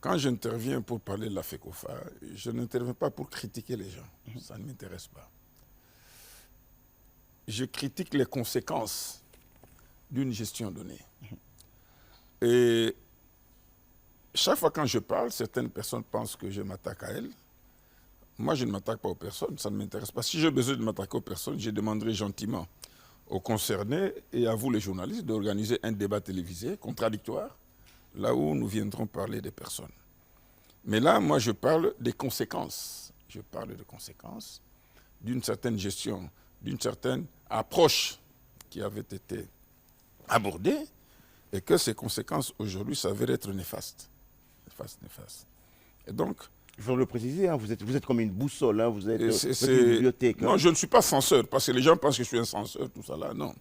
Quand j'interviens pour parler de la FECOFA, je n'interviens pas pour critiquer les gens. Ça ne m'intéresse pas. Je critique les conséquences d'une gestion donnée. Et chaque fois quand je parle, certaines personnes pensent que je m'attaque à elles. Moi, je ne m'attaque pas aux personnes, ça ne m'intéresse pas. Si j'ai besoin de m'attaquer aux personnes, je demanderai gentiment aux concernés et à vous les journalistes d'organiser un débat télévisé contradictoire, là où nous viendrons parler des personnes. Mais là, moi, je parle des conséquences. Je parle des conséquences d'une certaine gestion, d'une certaine approche qui avait été abordée et que ces conséquences, aujourd'hui, s'avèrent être néfastes. Néfastes. Et donc, il faut le préciser, hein, vous êtes comme une boussole, hein, vous êtes une bibliothèque. Non, je ne suis pas censeur, parce que les gens pensent que je suis un censeur, tout ça là, non.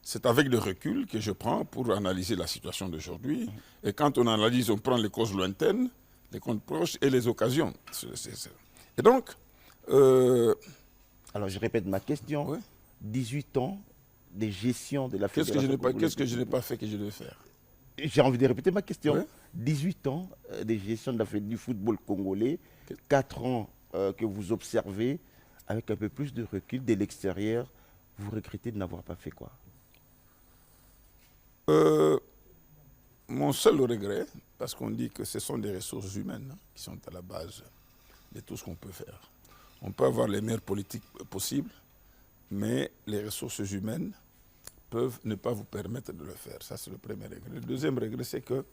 C'est avec le recul que je prends pour analyser la situation d'aujourd'hui. Et quand on analyse, on prend les causes lointaines, les comptes proches et les occasions. Et donc... Alors, je répète ma question. Oui. 18 ans de gestion de la fédération. Qu'est-ce que je n'ai pas fait que je devais faire? J'ai envie de répéter ma question. Oui. 18 ans de gestion du football congolais, 4 ans que vous observez, avec un peu plus de recul de l'extérieur, vous regrettez de n'avoir pas fait quoi? Mon seul regret, parce qu'on dit que ce sont des ressources humaines qui sont à la base de tout ce qu'on peut faire. On peut avoir les meilleures politiques possibles, mais les ressources humaines peuvent ne pas vous permettre de le faire. Ça, c'est le premier regret. Le deuxième regret, c'est que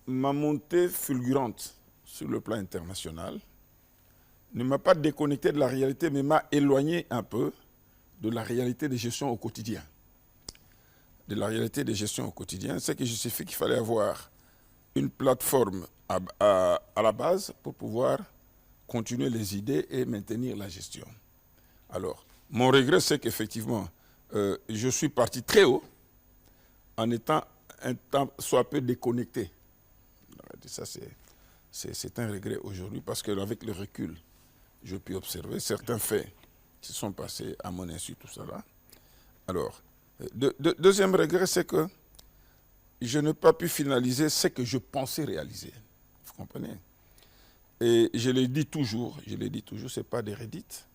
ma montée fulgurante sur le plan international ne m'a pas déconnecté de la réalité, mais m'a éloigné un peu de la réalité des gestions au quotidien. De la réalité des gestions au quotidien, c'est que justifie qu'il fallait avoir une plateforme à la base pour pouvoir continuer les idées et maintenir la gestion. Alors, mon regret, c'est qu'effectivement, je suis parti très haut en étant un temps soit peu déconnecté. Ça, c'est un regret aujourd'hui parce qu'avec le recul, je peux observer certains faits qui sont passés à mon insu, tout ça là. Alors, Deuxième regret, c'est que je n'ai pas pu finaliser ce que je pensais réaliser. Vous comprenez? Et je le dis toujours, ce n'est pas des redites.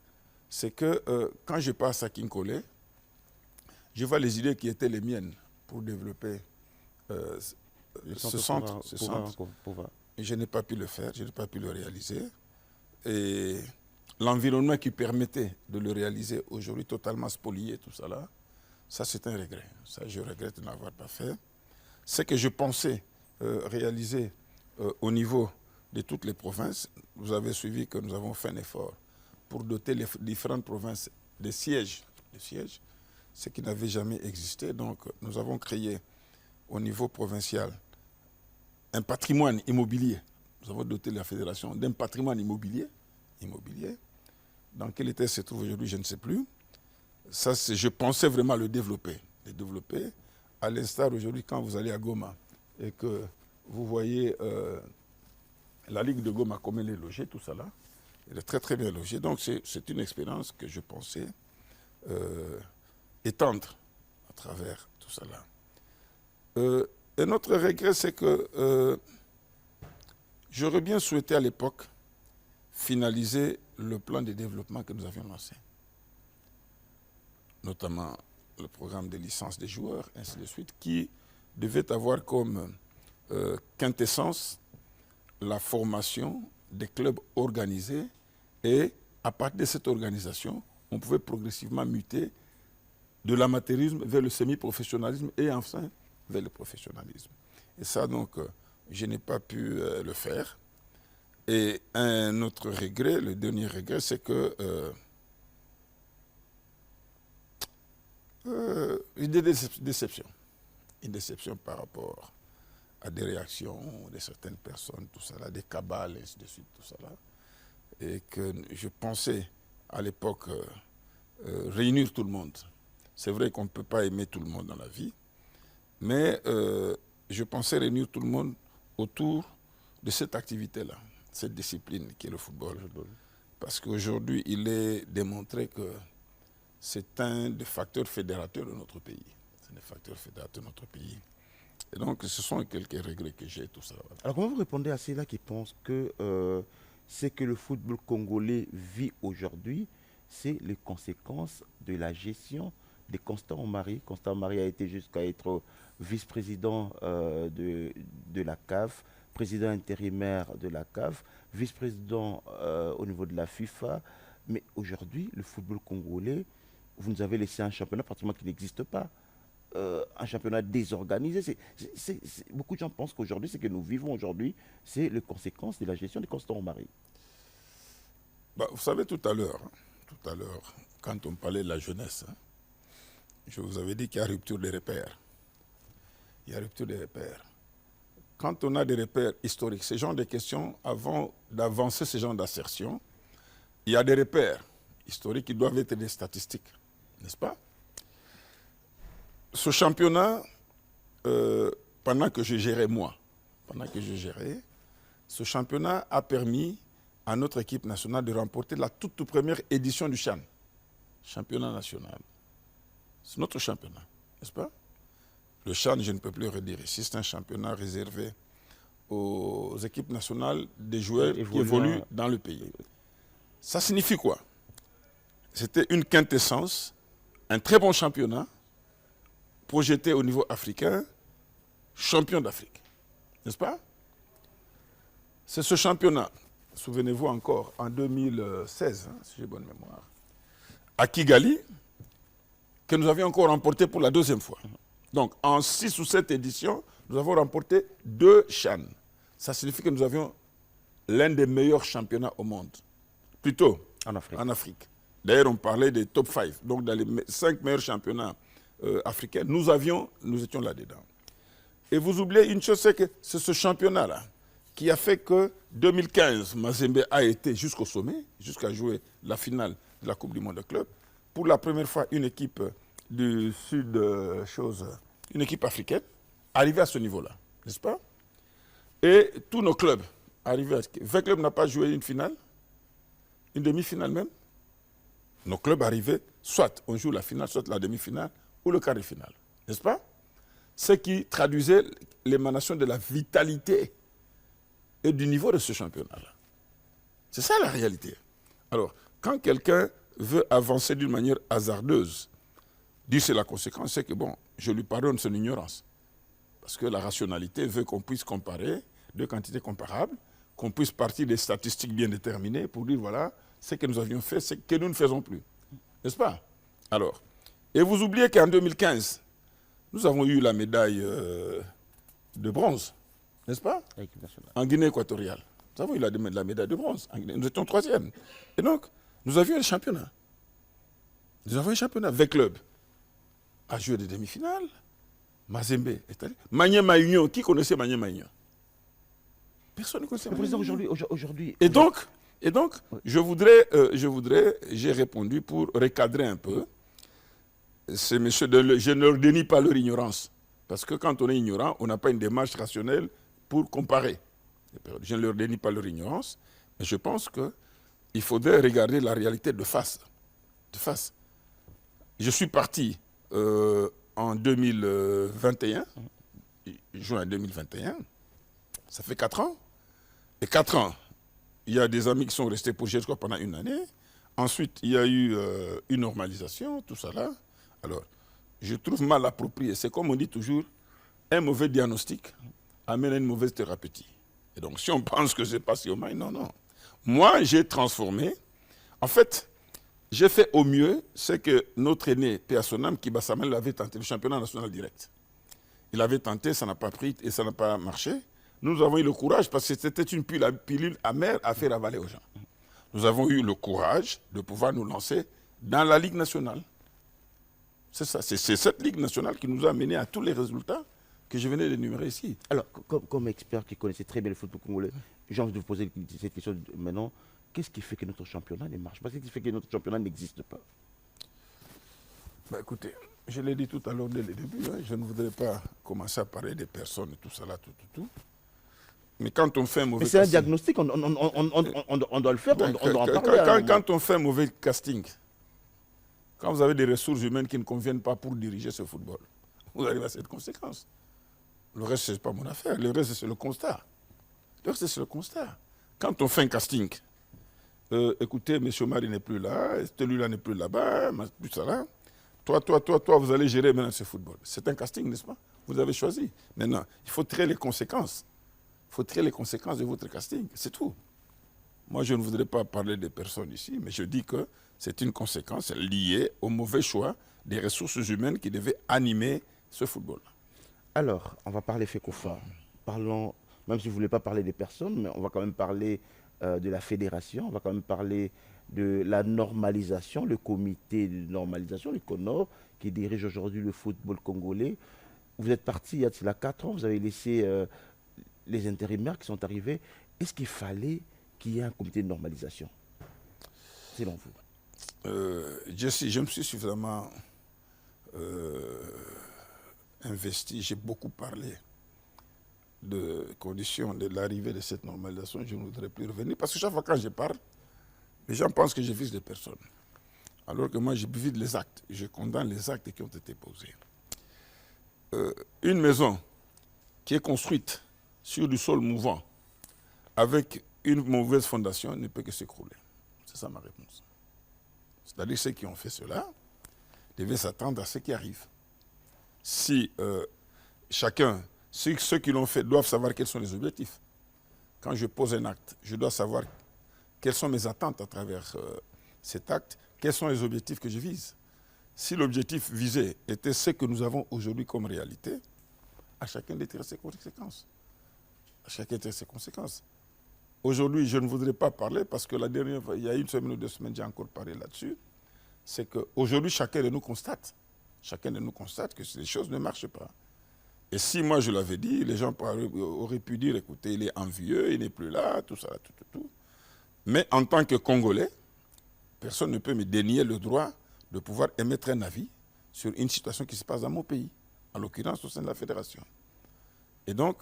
C'est que quand je passe à Kinkole, je vois les idées qui étaient les miennes pour développer ce centre. Et je n'ai pas pu le faire, je n'ai pas pu le réaliser. Et l'environnement qui permettait de le réaliser aujourd'hui, totalement spolié, tout ça là, ça c'est un regret. Ça, je regrette de n'avoir pas fait. Ce que je pensais réaliser au niveau de toutes les provinces, vous avez suivi que nous avons fait un effort pour doter les différentes provinces de sièges, ce qui n'avait jamais existé. Donc nous avons créé au niveau provincial un patrimoine immobilier. Nous avons doté la fédération d'un patrimoine immobilier. Dans quel état se trouve aujourd'hui, je ne sais plus. Ça, je pensais vraiment le développer. À l'instar aujourd'hui, quand vous allez à Goma et que vous voyez la Ligue de Goma, comme elle est logée, tout ça là, elle est très très bien logée. Donc c'est une expérience que je pensais étendre à travers tout ça là. Un autre regret, c'est que j'aurais bien souhaité à l'époque finaliser le plan de développement que nous avions lancé. Notamment le programme de licence des joueurs, ainsi de suite, qui devait avoir comme quintessence la formation des clubs organisés et à partir de cette organisation, on pouvait progressivement muter de l'amateurisme vers le semi-professionnalisme et enfin vers le professionnalisme. Et ça, donc, je n'ai pas pu le faire. Et un autre regret, le dernier regret, c'est que une déception. Une déception par rapport à des réactions de certaines personnes, tout ça là, des cabales, et ainsi de suite, tout ça là. Et que je pensais à l'époque réunir tout le monde. C'est vrai qu'on ne peut pas aimer tout le monde dans la vie, mais je pensais réunir tout le monde autour de cette activité-là, cette discipline qui est le football. Parce qu'aujourd'hui, il est démontré que c'est un des facteurs fédérateurs de notre pays. C'est un des facteurs fédérateurs de notre pays. Et donc, ce sont quelques regrets que j'ai, tout ça. Voilà. Alors, comment vous répondez à ceux-là qui pensent que ce que le football congolais vit aujourd'hui, c'est les conséquences de la gestion de Constant Omari? Constant Omari a été jusqu'à être vice-président de la CAF, président intérimaire de la CAF, vice-président au niveau de la FIFA. Mais aujourd'hui, le football congolais, vous nous avez laissé un championnat pratiquement qui n'existe pas. Un championnat désorganisé. Beaucoup de gens pensent qu'aujourd'hui, ce que nous vivons aujourd'hui, c'est les conséquences de la gestion de Constant Omari. Bah, vous savez, tout à l'heure, quand on parlait de la jeunesse, je vous avais dit qu'il y a rupture des repères. Il y a rupture des repères. Quand on a des repères historiques, ce genre de questions, avant d'avancer ce genre d'assertion, il y a des repères historiques qui doivent être des statistiques, n'est-ce pas? Ce championnat, pendant que je gérais moi, ce championnat a permis à notre équipe nationale de remporter la toute première édition du CHAN, championnat national. C'est notre championnat, n'est-ce pas? Le CHAN, je ne peux plus le redire ici, c'est un championnat réservé aux équipes nationales des joueurs qui évoluent dans le pays. Ça signifie quoi? C'était une quintessence, un très bon championnat, projeté au niveau africain, champion d'Afrique, n'est-ce pas? C'est ce championnat, souvenez-vous encore, en 2016, si j'ai bonne mémoire, à Kigali, que nous avions encore remporté pour la deuxième fois. Donc, en 6 ou 7 éditions, nous avons remporté 2 CHAN. Ça signifie que nous avions l'un des meilleurs championnats au monde, plutôt en Afrique. D'ailleurs, on parlait des top 5, donc dans les 5 meilleurs championnats africains, nous étions là-dedans. Et vous oubliez une chose, c'est que c'est ce championnat-là qui a fait que 2015, Mazembe a été jusqu'au sommet, jusqu'à jouer la finale de la Coupe du Monde de club. Pour la première fois, une équipe du sud, une équipe africaine, arrivée à ce niveau-là, n'est-ce pas? Et tous nos clubs arrivés à... 20 clubs n'ont pas joué une finale, une demi-finale même. Nos clubs arrivaient, soit on joue la finale, soit la demi-finale, ou le quart de finale. N'est-ce pas? Ce qui traduisait l'émanation de la vitalité et du niveau de ce championnat-là. C'est ça la réalité. Alors, quand quelqu'un veut avancer d'une manière hasardeuse, dire c'est la conséquence, c'est que bon, je lui pardonne son ignorance. Parce que la rationalité veut qu'on puisse comparer deux quantités comparables, qu'on puisse partir des statistiques bien déterminées pour dire voilà, ce que nous avions fait, c'est que nous ne faisons plus. N'est-ce pas? Alors, et vous oubliez qu'en 2015, nous avons eu la médaille de bronze, n'est-ce pas? En Guinée équatoriale. Nous avons eu la médaille de bronze. Nous étions 3e. Et donc, nous avions un championnat. Nous avons un championnat avec club. A joué des demi-finales. Mazembe est allé. Maniema Union, qui connaissait Maniema Union? Personne ne connaissait Maniema Union. Aujourd'hui. Et donc, j'ai répondu pour recadrer un peu. Ces messieurs, je ne leur dénie pas leur ignorance. Parce que quand on est ignorant, on n'a pas une démarche rationnelle pour comparer. Je ne leur dénie pas leur ignorance, mais je pense qu'il faudrait regarder la réalité de face. De face. Je suis parti en 2021, juin 2021, ça fait 4 ans. Et 4 ans, il y a des amis qui sont restés pour GESCO pendant une année. Ensuite, il y a eu une normalisation, tout ça là. Alors, je trouve mal approprié. C'est comme on dit toujours, un mauvais diagnostic amène à une mauvaise thérapeutique. Et donc, si on pense que c'est passé au mal, non, non. Moi, j'ai transformé. En fait, j'ai fait au mieux ce que notre aîné, P.A. Sonam, Kiba Samuel, avait tenté, le championnat national direct. Il avait tenté, ça n'a pas pris et ça n'a pas marché. Nous avons eu le courage, parce que c'était une pilule amère à faire avaler aux gens. Nous avons eu le courage de pouvoir nous lancer dans la Ligue nationale. C'est ça, c'est cette Ligue nationale qui nous a amené à tous les résultats que je venais d'énumérer ici. Alors, comme expert qui connaissait très bien le football congolais, j'ai envie de vous poser cette question maintenant. Qu'est-ce qui fait que notre championnat ne marche pas? Qu'est-ce qui fait que notre championnat n'existe pas? Bah, écoutez, je l'ai dit tout à l'heure dès le début, hein, je ne voudrais pas commencer à parler des personnes et tout ça là, tout. Mais quand on fait un mauvais casting... Mais c'est un diagnostic, on doit le faire, on doit en parler. Quand on fait un mauvais casting, quand vous avez des ressources humaines qui ne conviennent pas pour diriger ce football, vous arrivez à cette conséquence. Le reste, ce n'est pas mon affaire. Le reste, c'est le constat. Le reste, c'est le constat. Quand on fait un casting, écoutez, M. Omar n'est plus là, celui-là n'est plus là-bas, tout ça là. Toi, vous allez gérer maintenant ce football. C'est un casting, n'est-ce pas? Vous avez choisi. Maintenant, il faut tirer les conséquences. Il faut tirer les conséquences de votre casting. C'est tout. Moi, je ne voudrais pas parler des personnes ici, mais je dis que c'est une conséquence liée au mauvais choix des ressources humaines qui devaient animer ce football. Alors, on va parler FECOFA. Parlons, même si vous ne voulez pas parler des personnes, mais on va quand même parler de la fédération, on va quand même parler de la normalisation, le comité de normalisation, le CONOR, qui dirige aujourd'hui le football congolais. Vous êtes parti il y a de cela 4 ans, vous avez laissé les intérimaires qui sont arrivés. Est-ce qu'il fallait qu'il y ait un comité de normalisation, selon vous? Je me suis suffisamment investi, j'ai beaucoup parlé de conditions de l'arrivée de cette normalisation. Je ne voudrais plus revenir, parce que chaque fois quand je parle, les gens pensent que je vise des personnes. Alors que moi, je vise les actes. Je condamne les actes qui ont été posés. Une maison qui est construite sur du sol mouvant, avec une mauvaise fondation, ne peut que s'écrouler. C'est ça ma réponse. C'est-à-dire ceux qui ont fait cela devaient s'attendre à ce qui arrive. Si ceux qui l'ont fait doivent savoir quels sont les objectifs. Quand je pose un acte, je dois savoir quelles sont mes attentes à travers cet acte, quels sont les objectifs que je vise. Si l'objectif visé était ce que nous avons aujourd'hui comme réalité, à chacun de tirer ses conséquences. À chacun de tirer ses conséquences. Aujourd'hui, je ne voudrais pas parler parce que la dernière fois, il y a 1 semaine ou 2 semaines, j'ai encore parlé là-dessus. C'est qu'aujourd'hui, chacun de nous constate que les choses ne marchent pas. Et si moi je l'avais dit, les gens auraient pu dire, écoutez, il est envieux, il n'est plus là, tout ça, tout. Mais en tant que Congolais, personne ne peut me dénier le droit de pouvoir émettre un avis sur une situation qui se passe dans mon pays, en l'occurrence au sein de la fédération. Et donc,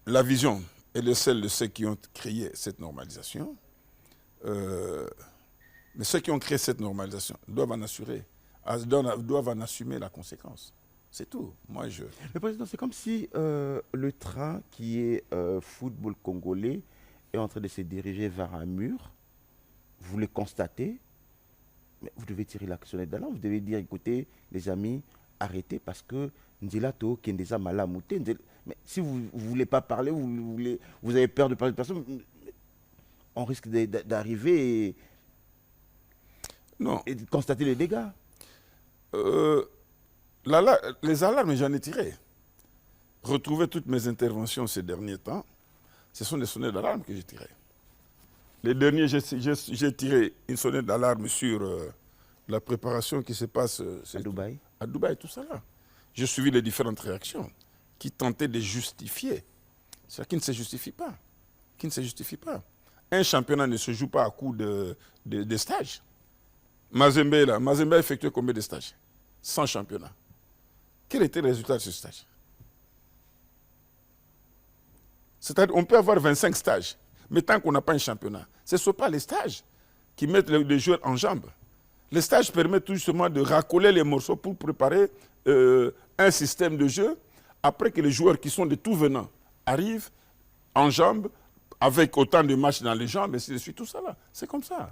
la vision est celle de ceux qui ont créé cette normalisation. Mais ceux qui ont créé cette normalisation doivent en assurer doivent en assumer la conséquence. C'est tout. Moi, Le président, c'est comme si le train qui est football congolais est en train de se diriger vers un mur. Vous le constatez, mais vous devez tirer la sonnette d'alarme. Vous devez dire, écoutez, les amis, arrêtez parce que Ndilato, Kendeza Malamouté. Mais si vous ne voulez pas parler, vous avez peur de parler de personne, on risque d'arriver et de constater les dégâts. Les alarmes, j'en ai tiré. Retrouver toutes mes interventions ces derniers temps, ce sont des sonnettes d'alarme que j'ai tirées. Les derniers, j'ai tiré une sonnette d'alarme sur la préparation qui se passe à Dubaï. À Dubaï, tout ça là. J'ai suivi les différentes réactions qui tentaient de justifier ce qui ne se justifie pas. Qui ne se justifie pas. Un championnat ne se joue pas à coup de stages. Mazembe a effectué combien de stages? 100 championnats. Quel était le résultat de ce stage? C'est-à-dire on peut avoir 25 stages, mais tant qu'on n'a pas un championnat, ce ne sont pas les stages qui mettent les joueurs en jambes. Les stages permettent tout justement de racoler les morceaux pour préparer un système de jeu après que les joueurs qui sont de tout venant arrivent en jambes, avec autant de matchs dans les jambes, et ainsi de suite, tout ça là. C'est comme ça.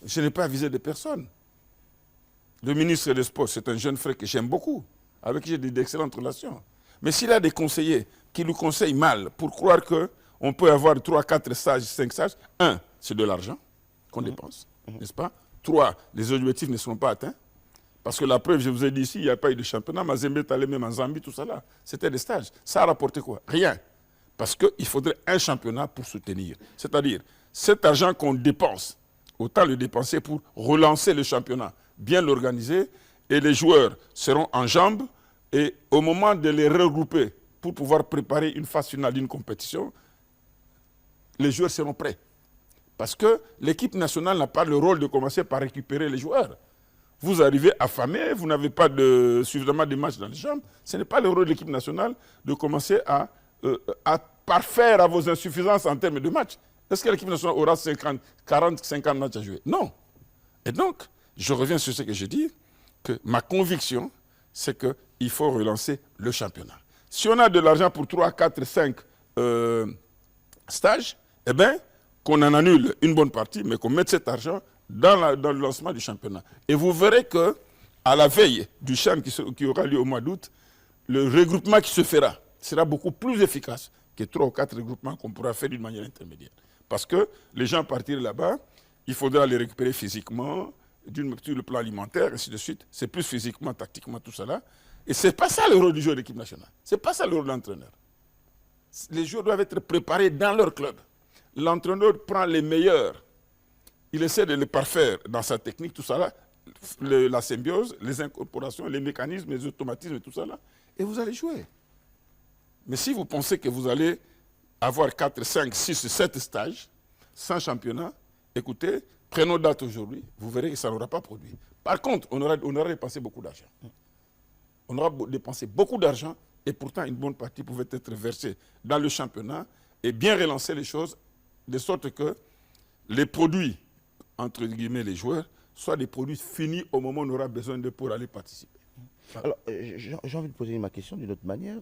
Je n'ai pas visé de personne. Le ministre des Sports, c'est un jeune frère que j'aime beaucoup, avec qui j'ai d'excellentes relations. Mais s'il a des conseillers qui lui conseillent mal pour croire qu'on peut avoir 3, 4 stages, 5 stages, 1, c'est de l'argent qu'on dépense, n'est-ce pas? 3, les objectifs ne seront pas atteints. Parce que la preuve, je vous ai dit ici, il n'y a pas eu de championnat. Mazembe est allé même en Zambie, tout ça là. C'était des stages. Ça a rapporté quoi? Rien. Parce qu'il faudrait un championnat pour soutenir. C'est-à-dire, cet argent qu'on dépense, autant le dépenser pour relancer le championnat, bien l'organiser, et les joueurs seront en jambes, et au moment de les regrouper pour pouvoir préparer une phase finale d'une compétition, les joueurs seront prêts. Parce que l'équipe nationale n'a pas le rôle de commencer par récupérer les joueurs. Vous arrivez affamé, vous n'avez pas suffisamment de matchs dans les jambes. Ce n'est pas le rôle de l'équipe nationale de commencer à parfaire à vos insuffisances en termes de matchs. Est-ce que l'équipe nationale aura 40, 50 matchs à jouer? Non. Et donc, je reviens sur ce que j'ai dit, que ma conviction, c'est qu'il faut relancer le championnat. Si on a de l'argent pour 3, 4, 5 stages, eh bien, qu'on en annule une bonne partie, mais qu'on mette cet argent dans le lancement du championnat. Et vous verrez qu'à la veille du CHAN qui aura lieu au mois d'août, le regroupement qui se fera sera beaucoup plus efficace que 3 ou 4 regroupements qu'on pourra faire d'une manière intermédiaire. Parce que les gens partiront là-bas, il faudra les récupérer physiquement, sur le plan alimentaire, ainsi de suite. C'est plus physiquement, tactiquement, tout cela. Et ce n'est pas ça le rôle du joueur d'équipe nationale. Ce n'est pas ça le rôle de l'entraîneur. Les joueurs doivent être préparés dans leur club. L'entraîneur prend les meilleurs. Il essaie de les parfaire dans sa technique, tout ça là, la symbiose, les incorporations, les mécanismes, les automatismes, tout ça là, et vous allez jouer. Mais si vous pensez que vous allez avoir 4, 5, 6, 7 stages, sans championnat, écoutez, prenons date aujourd'hui, vous verrez que ça n'aura pas produit. Par contre, on aura dépensé beaucoup d'argent. On aura dépensé beaucoup d'argent, et pourtant une bonne partie pouvait être versée dans le championnat et bien relancer les choses, de sorte que les produits, entre guillemets les joueurs, soient des produits finis au moment où on aura besoin d'eux pour aller participer. Alors, j'ai envie de poser ma question d'une autre manière.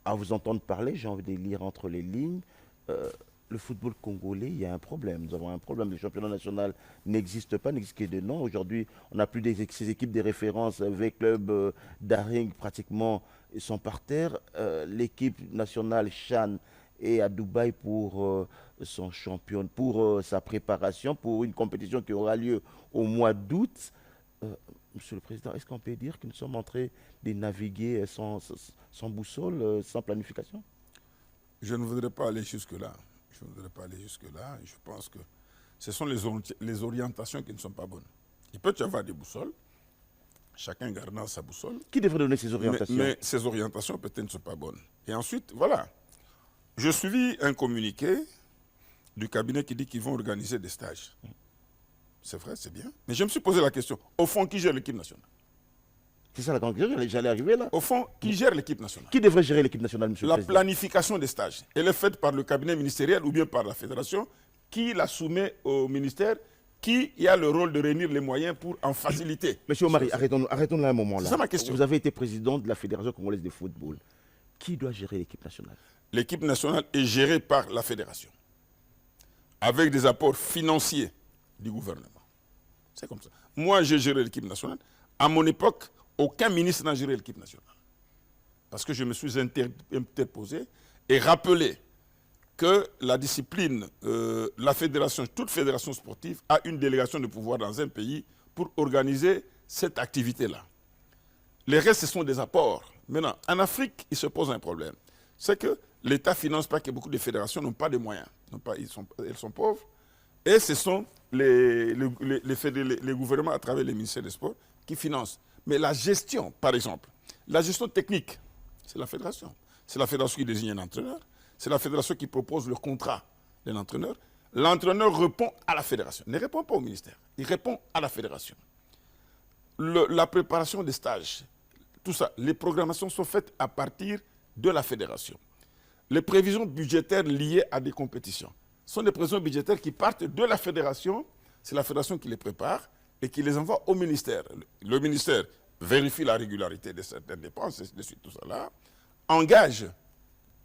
À vous entendre parler, j'ai envie de lire entre les lignes. Le football congolais, il y a un problème. Nous avons un problème. Le championnat national n'existe pas, n'existe que de nom. Aujourd'hui, on n'a plus ces équipes de référence. Les clubs d'Aring, pratiquement, sont par terre. L'équipe nationale CHAN est à Dubaï pour son champion, pour sa préparation, pour une compétition qui aura lieu au mois d'août. Monsieur le Président, est-ce qu'on peut dire que nous sommes en train de naviguer sans boussole, sans planification? Je ne voudrais pas aller jusque-là. Je ne voudrais pas aller jusque-là. Je pense que ce sont les orientations qui ne sont pas bonnes. Il peut y avoir des boussoles, chacun gardant sa boussole. Qui devrait donner ces orientations? Mais ces orientations peut-être ne sont pas bonnes. Et ensuite, voilà. Je suivis un communiqué du cabinet qui dit qu'ils vont organiser des stages. C'est vrai, c'est bien. Mais je me suis posé la question, au fond, qui gère l'équipe nationale? C'est ça la grande question, j'allais arriver là. Au fond, qui gère l'équipe nationale? Qui devrait gérer l'équipe nationale, monsieur le Président? La planification des stages, elle est faite par le cabinet ministériel ou bien par la fédération, qui la soumet au ministère, qui a le rôle de réunir les moyens pour en faciliter. Monsieur Omari, arrêtons là un moment. C'est ça ma question. Vous avez été président de la Fédération congolaise de football. Qui doit gérer l'équipe nationale? L'équipe nationale est gérée par la fédération, avec des apports financiers du gouvernement. C'est comme ça. Moi, j'ai géré l'équipe nationale. À mon époque, aucun ministre n'a géré l'équipe nationale. Parce que je me suis interposé et rappelé que la discipline, la fédération, toute fédération sportive a une délégation de pouvoir dans un pays pour organiser cette activité-là. Les restes, ce sont des apports. Maintenant, en Afrique, il se pose un problème. C'est que l'État ne finance pas, que beaucoup de fédérations n'ont pas de moyens. Elles sont pauvres. Et ce sont les gouvernements, à travers les ministères des Sports, qui financent. Mais la gestion, par exemple, la gestion technique, c'est la fédération. C'est la fédération qui désigne un entraîneur. C'est la fédération qui propose le contrat de l'entraîneur. L'entraîneur répond à la fédération. Il ne répond pas au ministère. Il répond à la fédération. La préparation des stages, tout ça, les programmations sont faites à partir de la fédération. Les prévisions budgétaires liées à des compétitions sont des prévisions budgétaires qui partent de la fédération. C'est la fédération qui les prépare et qui les envoie au ministère. Le ministère vérifie la régularité de certaines dépenses, et de suite, tout ça là, engage,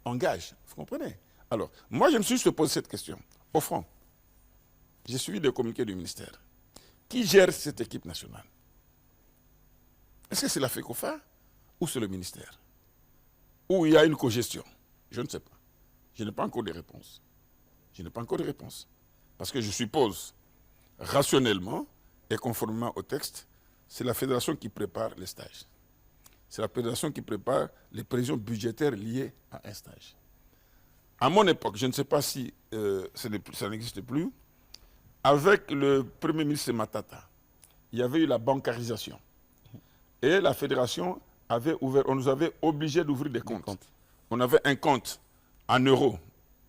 vous comprenez? Alors, moi, je me suis juste posé cette question. Au fond, j'ai suivi des communiqués du ministère. Qui gère cette équipe nationale? Est-ce que c'est la FECOFA ou c'est le ministère? Ou il y a une cogestion? Je ne sais pas. Je n'ai pas encore de réponse. Parce que je suppose, rationnellement et conformément au texte, c'est la fédération qui prépare les stages. C'est la fédération qui prépare les prévisions budgétaires liées à un stage. À mon époque, je ne sais pas si ça n'existe plus, avec le Premier ministre Matata, il y avait eu la bancarisation. Et la fédération on nous avait obligés d'ouvrir des comptes. On avait un compte en euros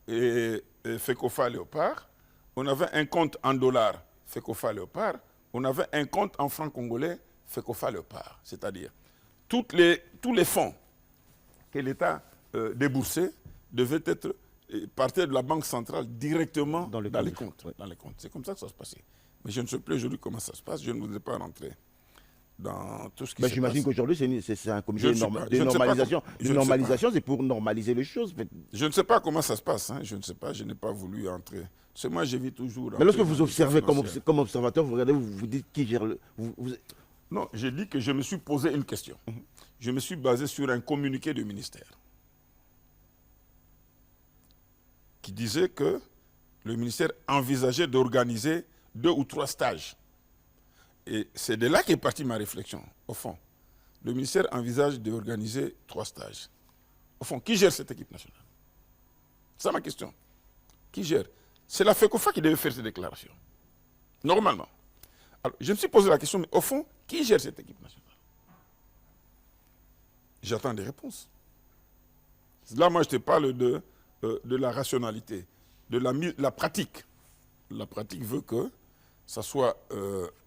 et FECOFA Léopard. On avait un compte en dollars, FECOFA Léopard. On avait un compte en francs congolais, FECOFA Léopard. C'est-à-dire, tous les fonds que l'État déboursait devaient partir de la Banque centrale directement dans les comptes. Ouais. Dans les comptes. C'est comme ça que ça se passait. Mais je ne sais plus aujourd'hui comment ça se passe. Je ne voudrais pas rentrer dans tout ce qui se passe. J'imagine qu'aujourd'hui, c'est un comité de normalisation. Une normalisation, c'est pour normaliser les choses. Je ne sais pas comment ça se passe. Hein. Je ne sais pas. Je n'ai pas voulu entrer. C'est moi, j'évite toujours. Mais lorsque vous observez comme observateur, vous regardez, vous dites qui gère le. Non, j'ai dit que je me suis posé une question. Je me suis basé sur un communiqué du ministère qui disait que le ministère envisageait d'organiser 2 ou 3 stages. Et c'est de là qu'est partie ma réflexion, au fond. Le ministère envisage d'organiser 3 stages. Au fond, qui gère cette équipe nationale? C'est ça ma question. Qui gère? C'est la FECOFA qui devait faire ces déclarations. Normalement. Alors, je me suis posé la question, mais au fond, qui gère cette équipe nationale? J'attends des réponses. Là, moi, je te parle de la rationalité, de la pratique. La pratique veut que ça soit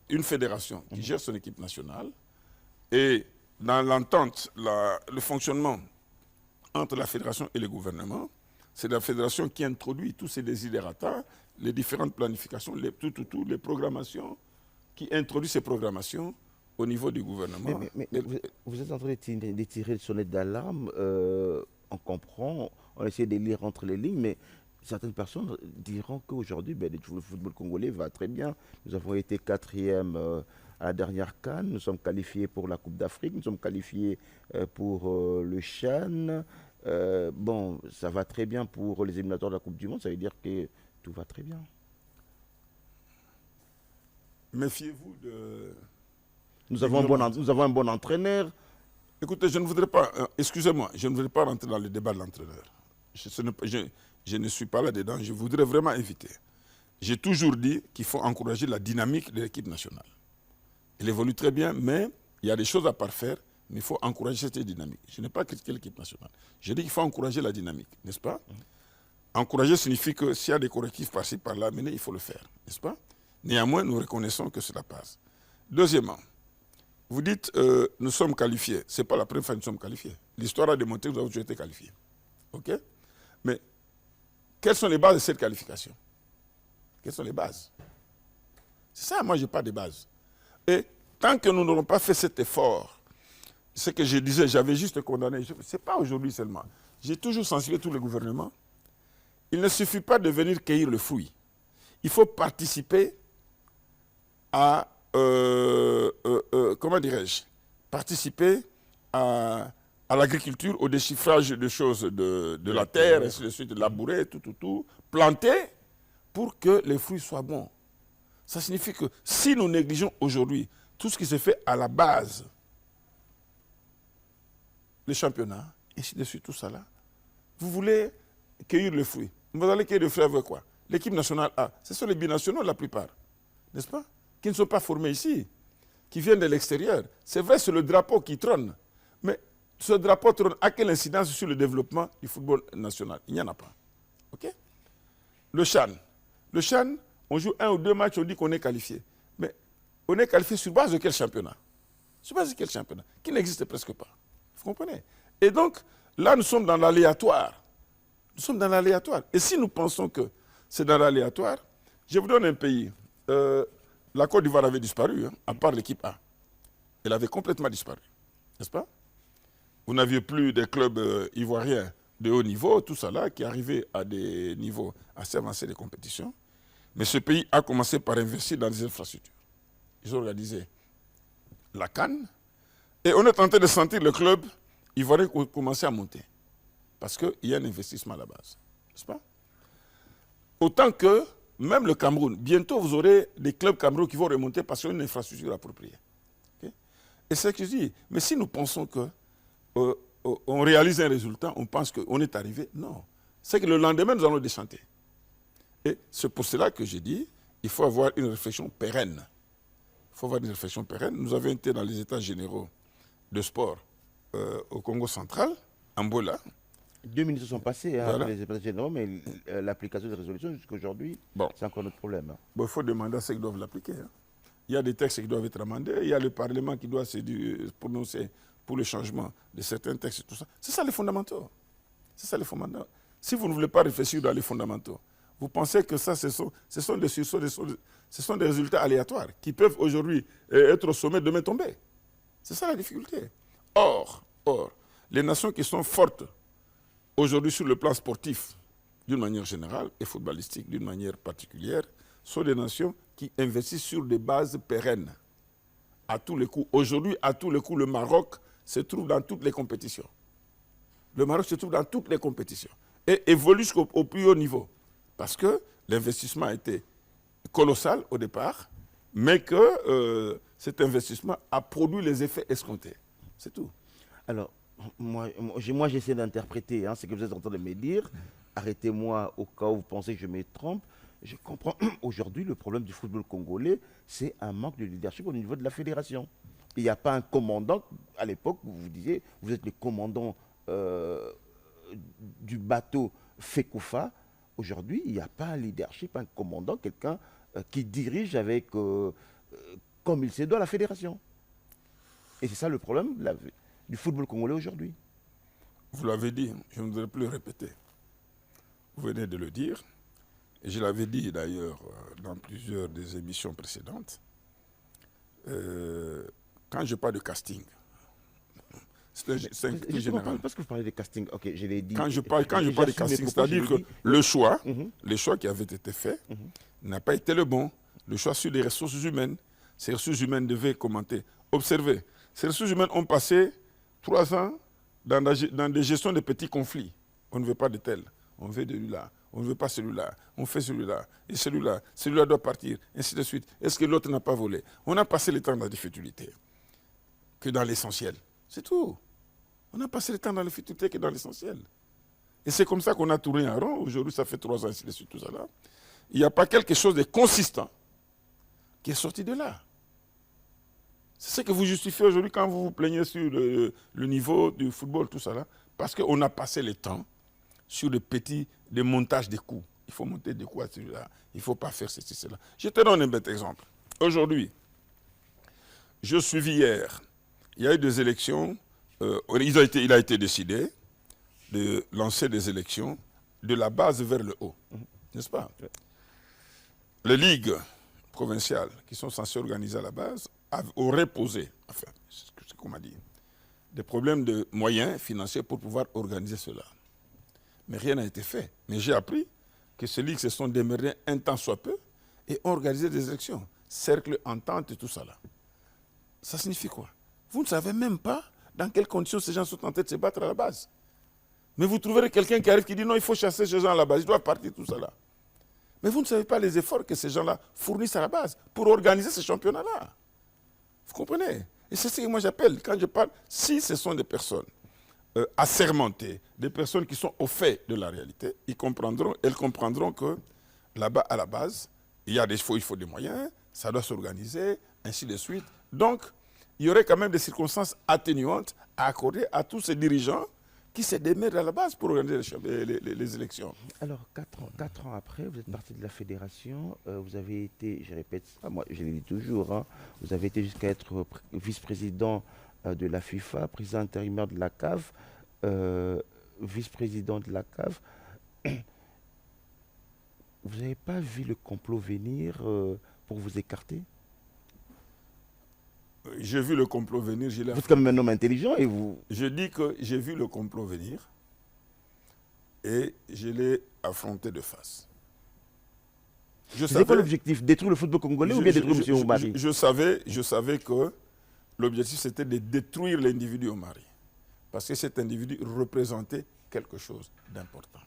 une fédération qui gère son équipe nationale et dans l'entente, le fonctionnement entre la fédération et le gouvernement, c'est la fédération qui introduit tous ces desiderata, les différentes planifications, les programmations, qui introduit ces programmations au niveau du gouvernement. Mais vous êtes en train de tirer le sonnet d'alarme, on comprend, on essaie de lire entre les lignes, mais certaines personnes diront qu'aujourd'hui, le football congolais va très bien. Nous avons été 4e à la dernière CAN, nous sommes qualifiés pour la Coupe d'Afrique, nous sommes qualifiés pour le CHAN. Bon, ça va très bien pour les éliminatoires de la Coupe du Monde, ça veut dire que tout va très bien. Méfiez-vous de... Nous avons un bon entraîneur. Écoutez, je ne voudrais pas, excusez-moi, je ne voudrais pas rentrer dans le débat de l'entraîneur. Je ne suis pas là-dedans, je voudrais vraiment éviter. J'ai toujours dit qu'il faut encourager la dynamique de l'équipe nationale. Elle évolue très bien, mais il y a des choses à parfaire, mais il faut encourager cette dynamique. Je n'ai pas critiqué l'équipe nationale. J'ai dit qu'il faut encourager la dynamique, n'est-ce pas? Encourager signifie que s'il y a des correctifs par-ci, par-là, il faut le faire, n'est-ce pas? Néanmoins, nous reconnaissons que cela passe. Deuxièmement, vous dites nous sommes qualifiés. Ce n'est pas la première fois que nous sommes qualifiés. L'histoire a démontré que nous avons toujours été qualifiés. OK? Mais quelles sont les bases de cette qualification? Quelles sont les bases? C'est ça, moi, je parle de base. Et tant que nous n'aurons pas fait cet effort, ce que je disais, j'avais juste condamné, ce n'est pas aujourd'hui seulement. J'ai toujours sensibilisé tous les gouvernements. Il ne suffit pas de venir cueillir le fruit. Il faut participer à, comment dirais-je, participer à l'agriculture, au déchiffrage de choses de la terre, ainsi de suite, labourer, tout, planter, pour que les fruits soient bons. Ça signifie que si nous négligeons aujourd'hui tout ce qui se fait à la base, les championnats, ainsi de suite, tout ça là, vous voulez cueillir le fruit. Vous allez cueillir le fruit avec quoi? L'équipe nationale A. Ce sont les binationaux la plupart, n'est-ce pas? Qui ne sont pas formés ici, qui viennent de l'extérieur. C'est vrai, c'est le drapeau qui trône. Mais ce drapeau trône a quelle incidence sur le développement du football national? Il n'y en a pas. OK? Le CHAN. Le CHAN, on joue 1 ou 2 matchs, on dit qu'on est qualifié. Mais on est qualifié sur base de quel championnat? Sur base de quel championnat? Qui n'existe presque pas. Vous comprenez? Et donc, là, nous sommes dans l'aléatoire. Nous sommes dans l'aléatoire. Et si nous pensons que c'est dans l'aléatoire, je vous donne un pays. La Côte d'Ivoire avait disparu, hein, à part l'équipe A. Elle avait complètement disparu. N'est-ce pas? Vous n'aviez plus des clubs ivoiriens de haut niveau, tout ça là, qui arrivaient à des niveaux assez avancés de compétition. Mais ce pays a commencé par investir dans des infrastructures. Ils ont organisé la CAN. Et on est en train de sentir le club ivoirien commencer à monter. Parce qu'il y a un investissement à la base. N'est-ce pas? Autant que même le Cameroun, bientôt vous aurez des clubs camerounais qui vont remonter parce qu'il y a une infrastructure appropriée. Okay? Et c'est ce que je dis. Mais si nous pensons qu'on réalise un résultat, on pense qu'on est arrivé, non. C'est que le lendemain, nous allons déchanter. Et c'est pour cela que j'ai dit, il faut avoir une réflexion pérenne. Il faut avoir une réflexion pérenne. Nous avons été dans les états généraux de sport au Congo central, Angola. 2 minutes se sont passées, hein, Voilà. les états généraux, mais l'application des résolutions jusqu'à aujourd'hui, c'est encore notre problème. Hein. Bon, il faut demander à ceux qui doivent l'appliquer. Hein. Il y a des textes qui doivent être amendés, il y a le Parlement qui doit se prononcer pour le changement de certains textes et tout ça. C'est ça les fondamentaux. C'est ça les fondamentaux. Si vous ne voulez pas réfléchir dans les fondamentaux, vous pensez que ça, ce sont des résultats aléatoires qui peuvent aujourd'hui être au sommet, demain tomber. C'est ça la difficulté. Or, les nations qui sont fortes aujourd'hui sur le plan sportif, d'une manière générale, et footballistique d'une manière particulière, sont des nations qui investissent sur des bases pérennes. À tous les coups. Aujourd'hui, à tous les coups, le Maroc se trouve dans toutes les compétitions. Le Maroc se trouve dans toutes les compétitions et évolue jusqu'au plus haut niveau. Parce que l'investissement a été colossal au départ, mais que cet investissement a produit les effets escomptés. C'est tout. Alors, moi j'essaie d'interpréter ce que vous êtes en train de me dire. Arrêtez-moi au cas où vous pensez que je me trompe. Je comprends. Aujourd'hui, le problème du football congolais, c'est un manque de leadership au niveau de la fédération. Il n'y a pas un commandant. À l'époque, vous disiez, vous êtes le commandant du bateau Fekoufa. Aujourd'hui, il n'y a pas un leadership, un commandant, quelqu'un qui dirige avec, comme il se doit, la fédération. Et c'est ça le problème du football congolais aujourd'hui. Vous l'avez dit, je ne voudrais plus le répéter. Vous venez de le dire. Et je l'avais dit d'ailleurs dans plusieurs des émissions précédentes. Quand je parle de casting, c'est un général. Parce que vous parlez de casting, ok, je l'ai dit. Quand je parle de casting, c'est-à-dire que le choix qui avait été fait n'a pas été le bon. Le choix sur les ressources humaines. Ces ressources humaines devaient commenter. Observez, ces ressources humaines ont passé 3 ans dans des gestions de petits conflits. On ne veut pas de tel, on veut de lui-là. On ne veut pas celui-là, on fait celui-là, et celui-là doit partir, ainsi de suite. Est-ce que l'autre n'a pas volé? On a passé le temps dans les futilités que dans l'essentiel. C'est tout. On a passé le temps dans les futilités que dans l'essentiel. Et c'est comme ça qu'on a tourné en rond. Aujourd'hui, ça fait 3 ans, ainsi de suite, tout ça là. Il n'y a pas quelque chose de consistant qui est sorti de là. C'est ce que vous justifiez aujourd'hui quand vous vous plaignez sur le niveau du football, tout ça là. Parce qu'on a passé le temps sur des montages de coups. Il faut monter des coups à celui-là. Il ne faut pas faire ceci, cela. Je te donne un bête exemple. Aujourd'hui, je suivis hier, il y a eu des élections, il a été décidé de lancer des élections de la base vers le haut. N'est-ce pas? Les ligues provinciales qui sont censées organiser à la base auraient posé, enfin, c'est ce qu'on m'a dit, des problèmes de moyens financiers pour pouvoir organiser cela. Mais rien n'a été fait. Mais j'ai appris que ces ligues se sont démerdées un temps soit peu et ont organisé des élections. Cercle, entente et tout ça là. Ça signifie quoi? Vous ne savez même pas dans quelles conditions ces gens sont en train de se battre à la base. Mais vous trouverez quelqu'un qui arrive qui dit non, il faut chasser ces gens à la base, ils doivent partir, tout ça là. Mais vous ne savez pas les efforts que ces gens-là fournissent à la base pour organiser ces championnats-là. Vous comprenez? Et c'est ce que moi j'appelle, quand je parle, si ce sont des personnes assermentées, des personnes qui sont au fait de la réalité, elles comprendront que là-bas, à la base, il faut des moyens, ça doit s'organiser, ainsi de suite. Donc, il y aurait quand même des circonstances atténuantes à accorder à tous ces dirigeants qui se démerdent à la base pour organiser les élections. Alors, 4 ans après, vous êtes parti de la fédération, vous avez été, je répète ça, moi je le dis toujours, hein, vous avez été jusqu'à être vice-président de la FIFA, président intérimaire de la CAF, vice-président de la CAF. Vous n'avez pas vu le complot venir pour vous écarter? J'ai vu le complot venir. Vous êtes comme un homme intelligent et vous... Je dis que j'ai vu le complot venir et je l'ai affronté de face. C'est quoi l'objectif? Détruire le football congolais ou bien détruire M. Ombari? Je savais que l'objectif c'était de détruire l'individu Ombari. Parce que cet individu représentait quelque chose d'important.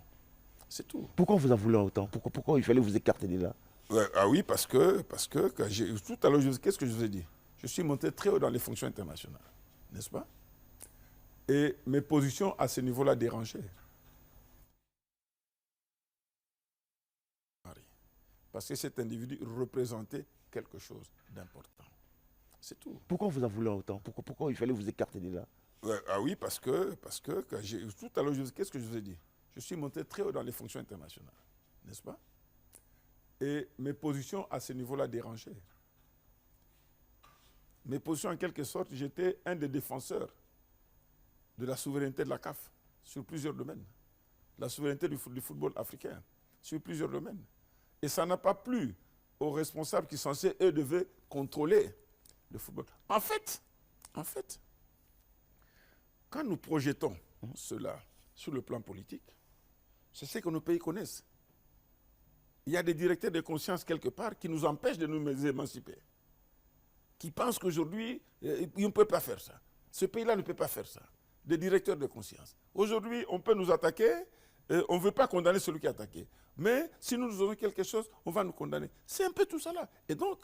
C'est tout. Pourquoi on vous a voulu autant? Pourquoi il fallait vous écarter de là? Ah oui, parce que tout à l'heure, qu'est-ce que je vous ai dit? Je suis monté très haut dans les fonctions internationales, n'est-ce pas? Et mes positions à ce niveau-là dérangeaient. Parce que cet individu représentait quelque chose d'important. C'est tout. Pourquoi on vous a voulu autant? Pourquoi il fallait vous écarter de là? Ah oui, parce que tout à l'heure, qu'est-ce que je vous ai dit? Je suis monté très haut dans les fonctions internationales, n'est-ce pas? Et mes positions à ce niveau-là dérangeaient. Mes positions, en quelque sorte, j'étais un des défenseurs de la souveraineté de la CAF sur plusieurs domaines. La souveraineté du football africain sur plusieurs domaines. Et ça n'a pas plu aux responsables qui, censés, eux, devaient contrôler le football. En fait, quand nous projetons cela sur le plan politique, c'est ce que nos pays connaissent. Il y a des directeurs de conscience quelque part qui nous empêchent de nous émanciper. Qui pensent qu'aujourd'hui, on ne peut pas faire ça. Ce pays-là ne peut pas faire ça. Des directeurs de conscience. Aujourd'hui, on peut nous attaquer, on ne veut pas condamner celui qui a attaqué. Mais si nous aurons quelque chose, on va nous condamner. C'est un peu tout ça là. Et donc,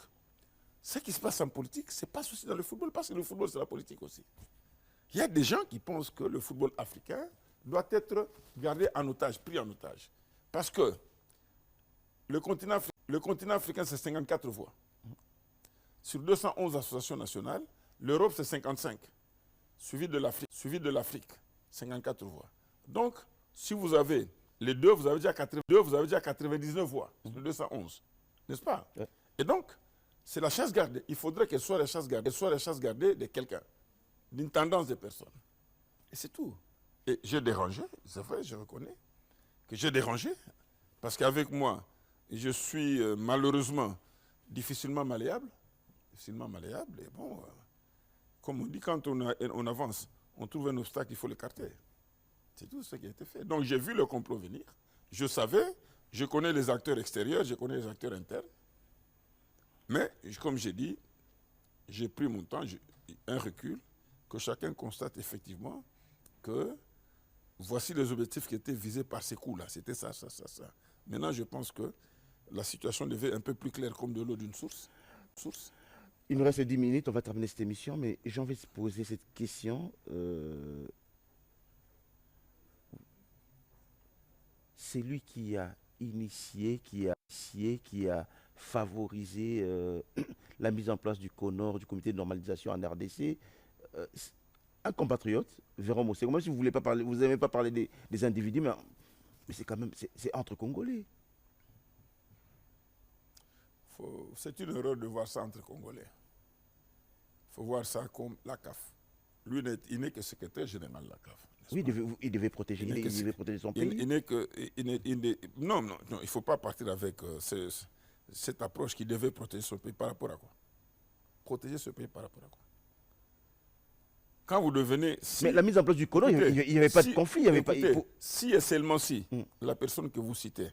ce qui se passe en politique, ce n'est pas aussi dans le football, parce que le football, c'est la politique aussi. Il y a des gens qui pensent que le football africain doit être gardé en otage, pris en otage. Parce que le continent africain, c'est 54 voix. Sur 211 associations nationales, l'Europe, c'est 55, suivi de l'Afrique, 54 voix. Donc, si vous avez les deux, vous avez déjà 99 voix sur 211, n'est-ce pas? Et donc, c'est la chasse gardée. Il faudrait qu'elle soit la chasse gardée de quelqu'un, d'une tendance de personnes. Et c'est tout. Et j'ai dérangé, c'est vrai, je reconnais que j'ai dérangé, parce qu'avec moi, je suis malheureusement difficilement malléable. Et bon, comme on dit, quand on avance, on trouve un obstacle, il faut l'écarter. C'est tout ce qui a été fait. Donc j'ai vu le complot venir. Je savais, je connais les acteurs extérieurs, je connais les acteurs internes. Mais, comme j'ai dit, j'ai pris mon temps, un recul, que chacun constate effectivement que voici les objectifs qui étaient visés par ces coups-là. C'était ça. Maintenant, je pense que la situation devait un peu plus claire comme de l'eau d'une source. Il nous reste 10 minutes, on va terminer cette émission, mais j'ai envie de poser cette question. C'est lui qui a initié, qui a favorisé la mise en place du CONOR, du comité de normalisation en RDC. Un compatriote, Véron Mossego, même si vous n'aimez pas parler des individus, mais c'est quand même, c'est entre Congolais. C'est une erreur de voir ça entre Congolais. Il faut voir ça comme la CAF. Lui, il n'est que secrétaire général de la CAF. Oui, il devait protéger son pays. Non, il ne faut pas partir avec cette approche qui devait protéger son pays par rapport à quoi? Protéger ce pays par rapport à quoi? Quand vous devenez... Mais la mise en place du colon, il n'y avait pas de conflit. Il y avait écoutez, pas... Si et seulement si la personne que vous citez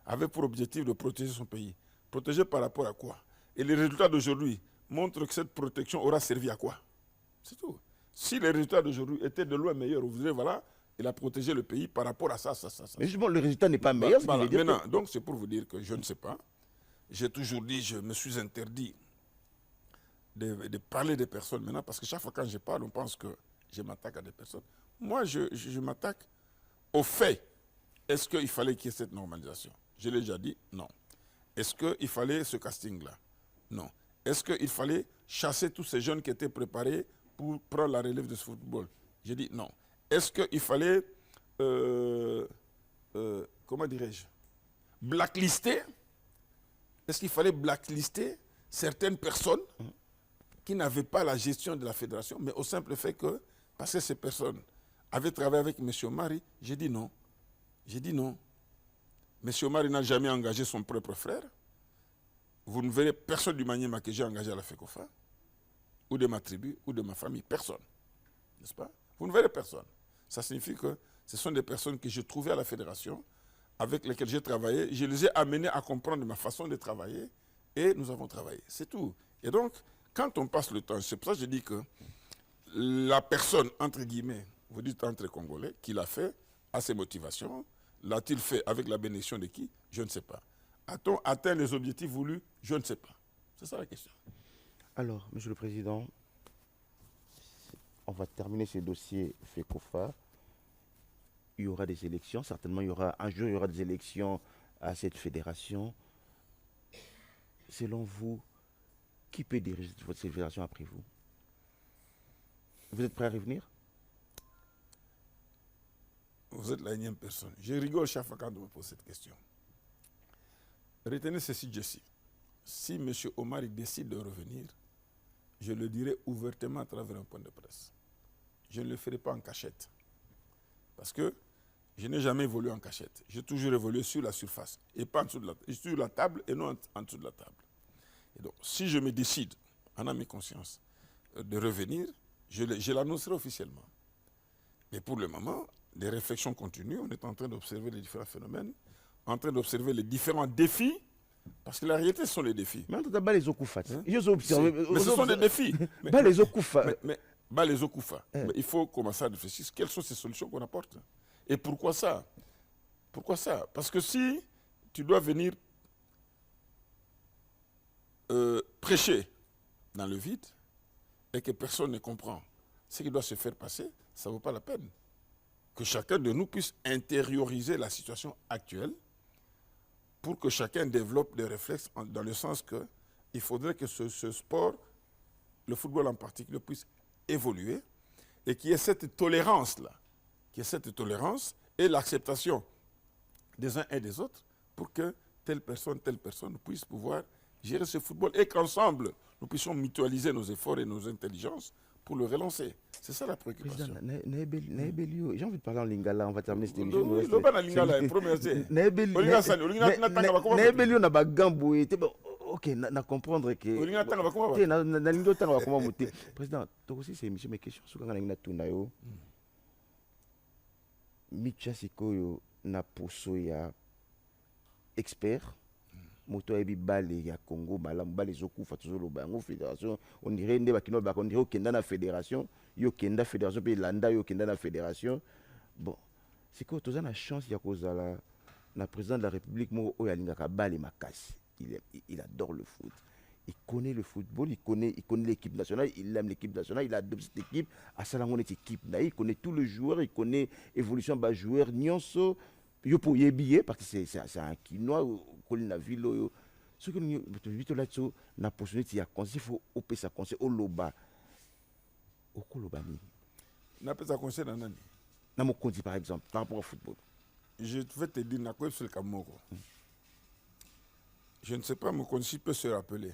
avait pour objectif de protéger son pays, protéger par rapport à quoi? Et les résultats d'aujourd'hui montrent que cette protection aura servi à quoi? C'est tout. Si les résultats d'aujourd'hui étaient de loin meilleurs, vous direz, voilà, il a protégé le pays par rapport à ça. Mais justement, le résultat n'est pas meilleur. Voilà. Maintenant, donc c'est pour vous dire que je ne sais pas. J'ai toujours dit, je me suis interdit de parler des personnes maintenant, parce que chaque fois quand je parle, on pense que je m'attaque à des personnes. Moi, je m'attaque au fait. Est-ce qu'il fallait qu'il y ait cette normalisation? Je l'ai déjà dit, non. Est-ce qu'il fallait ce casting-là? Non. Est-ce qu'il fallait chasser tous ces jeunes qui étaient préparés pour prendre la relève de ce football? J'ai dit non. Est-ce qu'il fallait, comment dirais-je, blacklister? Est-ce qu'il fallait blacklister certaines personnes qui n'avaient pas la gestion de la fédération, mais au simple fait que, parce que ces personnes avaient travaillé avec M. Omari, j'ai dit non. J'ai dit non. M. Omari n'a jamais engagé son propre frère. Vous ne verrez personne du Maniema que j'ai engagé à la FECOFA, ou de ma tribu, ou de ma famille. Personne. N'est-ce pas? Vous ne verrez personne. Ça signifie que ce sont des personnes que j'ai trouvées à la fédération, avec lesquelles j'ai travaillé. Je les ai amenées à comprendre ma façon de travailler, et nous avons travaillé. C'est tout. Et donc, quand on passe le temps, c'est pour ça que je dis que la personne, entre guillemets, vous dites entre Congolais, qui l'a fait, a ses motivations. L'a-t-il fait avec la bénédiction de qui? Je ne sais pas. A-t-on atteint les objectifs voulus? Je ne sais pas. C'est ça la question. Alors, Monsieur le Président, on va terminer ce dossier FECOFA. Il y aura des élections. Certainement, un jour, il y aura des élections à cette fédération. Selon vous, qui peut diriger votre fédération après vous? Vous êtes prêt à revenir? Vous êtes la énième personne. Je rigole chaque fois quand on me pose cette question. Retenez ceci, Jesse. Si M. Omar décide de revenir, je le dirai ouvertement à travers un point de presse. Je ne le ferai pas en cachette. Parce que je n'ai jamais évolué en cachette. J'ai toujours évolué sur la surface et pas en dessous de sur la table et non en dessous de la table. Et donc, si je me décide, en âme et conscience, de revenir, je l'annoncerai officiellement. Mais pour le moment, les réflexions continuent. On est en train d'observer les différents phénomènes, en train d'observer les différents défis, parce que la réalité, ce sont les défis. Mais en tout cas, les Okufa. Mais ce sont des défis. Les Okufa. Mais les Okufa. Il faut commencer à réfléchir. Quelles sont ces solutions qu'on apporte? Et pourquoi ça? Pourquoi ça? Parce que si tu dois venir prêcher dans le vide et que personne ne comprend ce qui doit se faire passer, ça ne vaut pas la peine. Que chacun de nous puisse intérioriser la situation actuelle pour que chacun développe des réflexes dans le sens qu'il faudrait que ce sport, le football en particulier, puisse évoluer et qu'il y ait cette tolérance-là, qu'il y ait cette tolérance et l'acceptation des uns et des autres pour que telle personne puisse pouvoir gérer ce football et qu'ensemble, nous puissions mutualiser nos efforts et nos intelligences pour le relancer. C'est ça la préoccupation. J'ai envie de parler en lingala, on va terminer cette émission. Oui, le ban en lingala est premier. Ok, na comprendre que na lingo tanga bakoma muté. Président, to aussi c'est émission mes questions sur kanga na tuna yo. Micha sikoyo na poso ya expert. Moto ebi balé ya Congo malamu balé zokufa tozolo bango fédération on dirait nde bakino ba on dirait okenda na fédération yo kenda fédération pe landa yo kenda na fédération. Bon, c'est que toza na chance ya kozala na président de la République mo oyalingaka balé makasi. Il adore le foot. Il connaît le football, il connaît l'équipe nationale, il aime l'équipe nationale, il adopte cette équipe. À Salangon, cette équipe, il connaît tous les joueurs, il connaît l'évolution des joueurs. Nyonso, il peut y billet parce que c'est un Quinois, il a vu le. Ce que nous avons là-dessus, la possibilité de conseil, il faut opérer sa conseil au Loba. Au Kolobani. N'a pas sa conseil dans l'année. Dans mon compte, par exemple, par rapport au football. Je vais te dire, n'a pas sur le Camoro. Je ne sais pas, mon conseil peut se rappeler.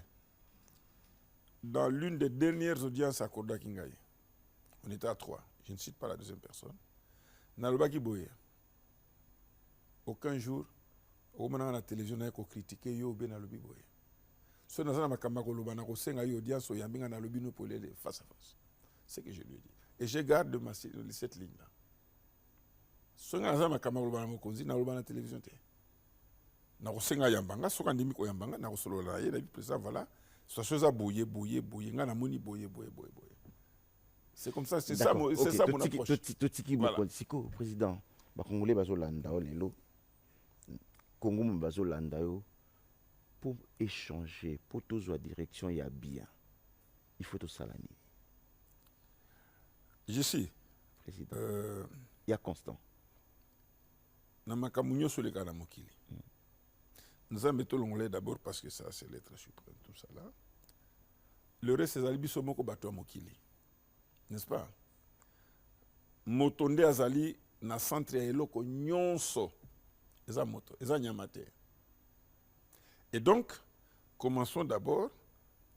Dans l'une des dernières audiences à Korda Kingaï, on était à 3, je ne cite pas la deuxième personne, Nalobaki Boye. Aucun jour, au moment où la télévision a critiqué Yo Ben Nalobi Boye. Ce n'est pas audience face à face. C'est ce que je lui ai dit. Et je garde cette ligne-là. Ce n'est pas la télévision. Nakosenga yambanga soka ndimi ko yambanga nakosolola ye na président voilà ça chose à bouiller ngana moni bouiller. C'est comme ça, c'est ça mon approche. Totiki Siko président ba congolais bazolanda lelo Congo bazolanda yo pour échanger pour tozwa direction ya bien. Il faut tout salani. Je suis président. Il y a constant. Na makamunyo sur le kana mokili. Nous avons mis l'onglet d'abord parce que ça, c'est l'être suprême, tout ça là. Le reste, c'est Alibi Somoko Bato Mokili. N'est-ce pas? Motonde Azali, na centre ya eloko nyonso. Eza moto, eza nyamate. Et donc, commençons d'abord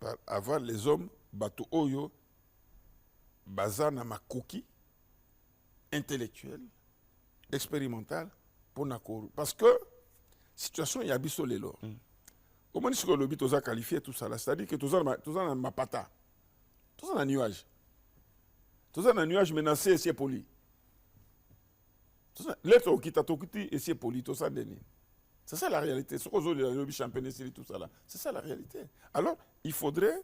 par avoir les hommes Bato Oyo, Bazana Makoki, intellectuels, expérimental, pour Nakoro. Parce que, situation il y a biso lelo. Comment est-ce que le bit a qualifié tout ça là? C'est-à-dire que tout ça na mapata. Tout ça na nuage. Tout ça na nuage menacé et c'est poli. Tout ça l'être au kita tokuti et c'est poli tout ça deni. C'est ça la réalité. Ce que le championnet tout ça là. C'est ça la réalité. Alors, il faudrait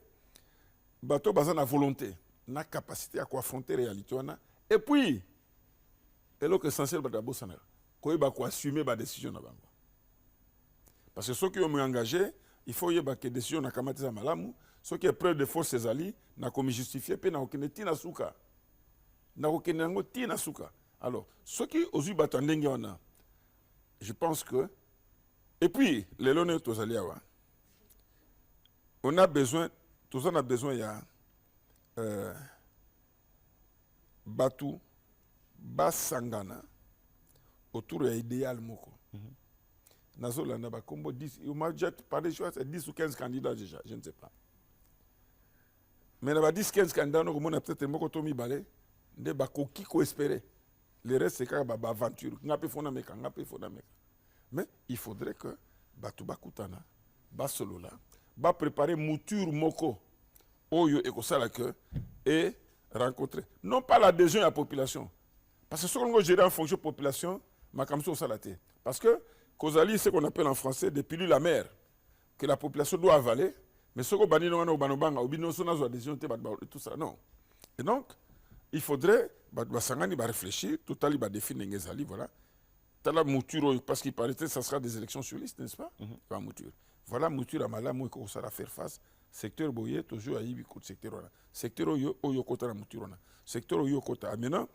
bateau bazan la volonté, na capacité à affronter la réalité et puis et là que essentiel badabo sana. Ko ba ko assumer ba décision na bango. Parce que ceux qui ont engagé, il faut que les décisions na kamati za malamu, ceux qui ont preuve de force ses alliés, na komi justifier pe na okene tina suka. Na okene ngo tina suka. Alors, ceux qui osu batandenge wana, je pense que et puis les lones tous alliés on a besoin tous on a besoin il y a batu basangana autour de l'idéal moko. Nazolanda ba combo 10, il m'a déjà parlé de 10 ou 15 candidats déjà, je ne sais pas. Mais là 10 15 candidats nous on a peut-être moko tomi balé de ba koki ko espérer. Le reste c'est ka ba aventure, ngape fona meka. Mais il faudrait que batu bakutana, ba solo là, ba préparer mouture moko oyo e ko sala que et rencontrer non pas l'adhésion à la population. Parce que ce qu'on gérer en fonction de la population, ma kamso salaté. Parce que Kozali, c'est ce qu'on appelle en français des pilules amères que la population doit avaler, mais ce qu'on banit non banobanga ou bino sona adhésion tout ça non. Et donc il faudrait basangani ba réfléchir, tout à l'heure définir ngezali voilà. Tala mouture parce qu'il paraît que ça sera des élections sur liste, n'est-ce pas? Pas mouture. Voilà mouture à malamu ko ça faire face. Secteur boye toujours à yibi coup secteur là. Secteur oyo kota la mouture là. Secteur oyo kota maintenant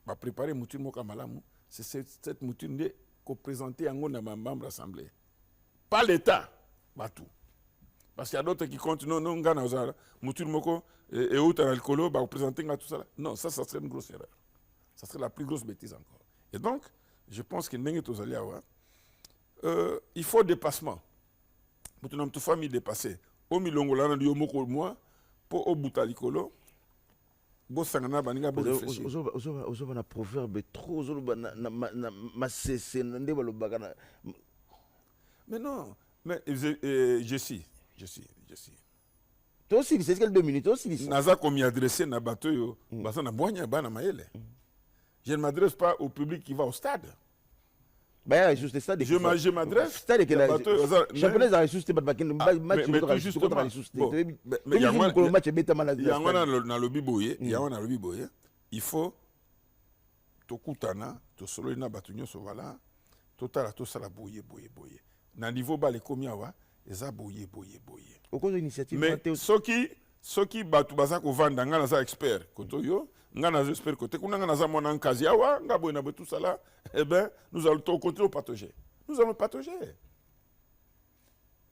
va préparer mouture moka malamu, c'est cette mouture qu'on présentait en ma membre assemblée. Pas l'État, pas tout. Parce qu'il y a d'autres qui comptent, non, ngana ozara, mouture moko et autres alcoolo, bah présenter tout ça. Non, ça serait une grosse erreur. Ça serait la plus grosse bêtise encore. Et donc, je pense que il faut dépassement. Pour que notre famille dépasse. Au milongolana du moko moi, pour au butalikolo. Bosangana baninga bo réfléchir. Ozo bana proverbe trop ozo bana ma cesse ndé balobaka. Mais non, mais je suis. Toi aussi, c'est quel 2 minutes aussi. Naza comme y adresser na bateau yo, basa na boanya bana maele. Je ne m'adresse pas au public qui va au stade. Bah, juste stade. Je m'adresse. Stade que la championnat a ressuscité match justement. Mais il y a un match dans le biboye, il faut tokutana, to solo na batunyo so voilà, totala to sala boye. Na niveau bas les komia wa, eza boye. Au cause de l'initiative mais ceux qui batu baza ko vanda ngana za expert koto yo ngana za expert côté kuna ngana za mona nkazi awa ngabo na tout ça là eh ben nous allons continuer à patauger. Nous allons patauger.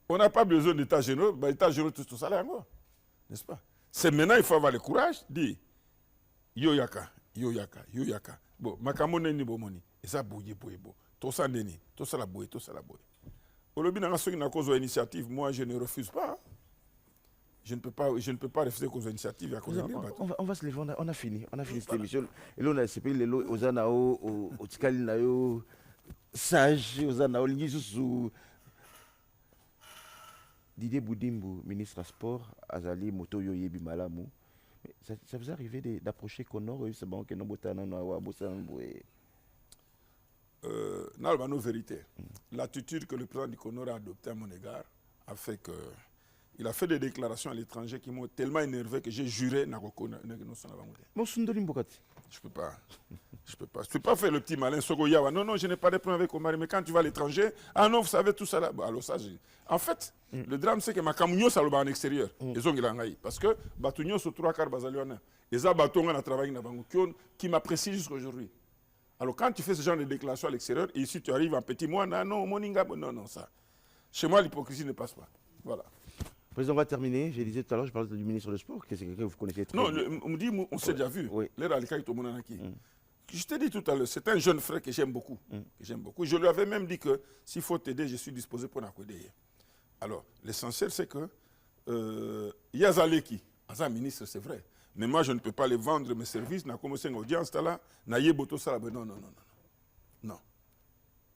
On n'a pas besoin d'état généraux, état généraux tout ça là encore. N'est-ce pas? C'est maintenant il faut avoir le courage de yo yaka. Bon, makamone ni bomoni, eza boye. To ça ndeni, to ça la boye. Olobi na ngaso na cause initiative, moi je ne refuse pas. Je ne peux pas refuser cause initiative. On va se lever, on a fini cette émission. Et là on a CP les lots aux anao au tikali na yo sage aux anao lingi sous Didier Boudimbo, ministre à sport, Azali Motoyo Yebi Malamu. Ça vous arrive d'approcher Connor, c'est bon que nous non, vérité. L'attitude que le président du Connor a adoptée à mon égard a fait que. Il a fait des déclarations à l'étranger qui m'ont tellement énervé que j'ai juré na je peux pas. Je peux pas. Je peux pas faire le petit malin Sogoyawa. Non, non, je n'ai pas de problème avec Omar. Mais quand tu vas à l'étranger, ah non, vous savez tout ça là. Bon, alors ça, en fait, le drame c'est que ma camounio ça le en extérieur. Ils ont gagné parce que Batunio sur 3 quarts bazaliona. Et ça Batonga a travaillé na Bangokion qui m'apprécie jusqu'à aujourd'hui. Alors quand tu fais ce genre de déclaration à l'extérieur et ici tu arrives en petit mois, non, moninga, non, non, ça. Chez moi l'hypocrisie ne passe pas. Voilà. Président, on va terminer. Je disais tout à l'heure, je parlais du ministre de sport, que c'est quelqu'un que vous connaissez très bien. Non, on me dit, on s'est déjà vu. Oui. Je t'ai dit tout à l'heure, c'est un jeune frère que j'aime beaucoup. Je lui avais même dit que s'il faut t'aider, je suis disposé pour t'aider. Alors, l'essentiel, c'est que Yazaleki, un ministre, c'est vrai. Mais moi, je ne peux pas les vendre mes services. Na commencé une audience là, na yeboto ça là, non, non, non, non, non.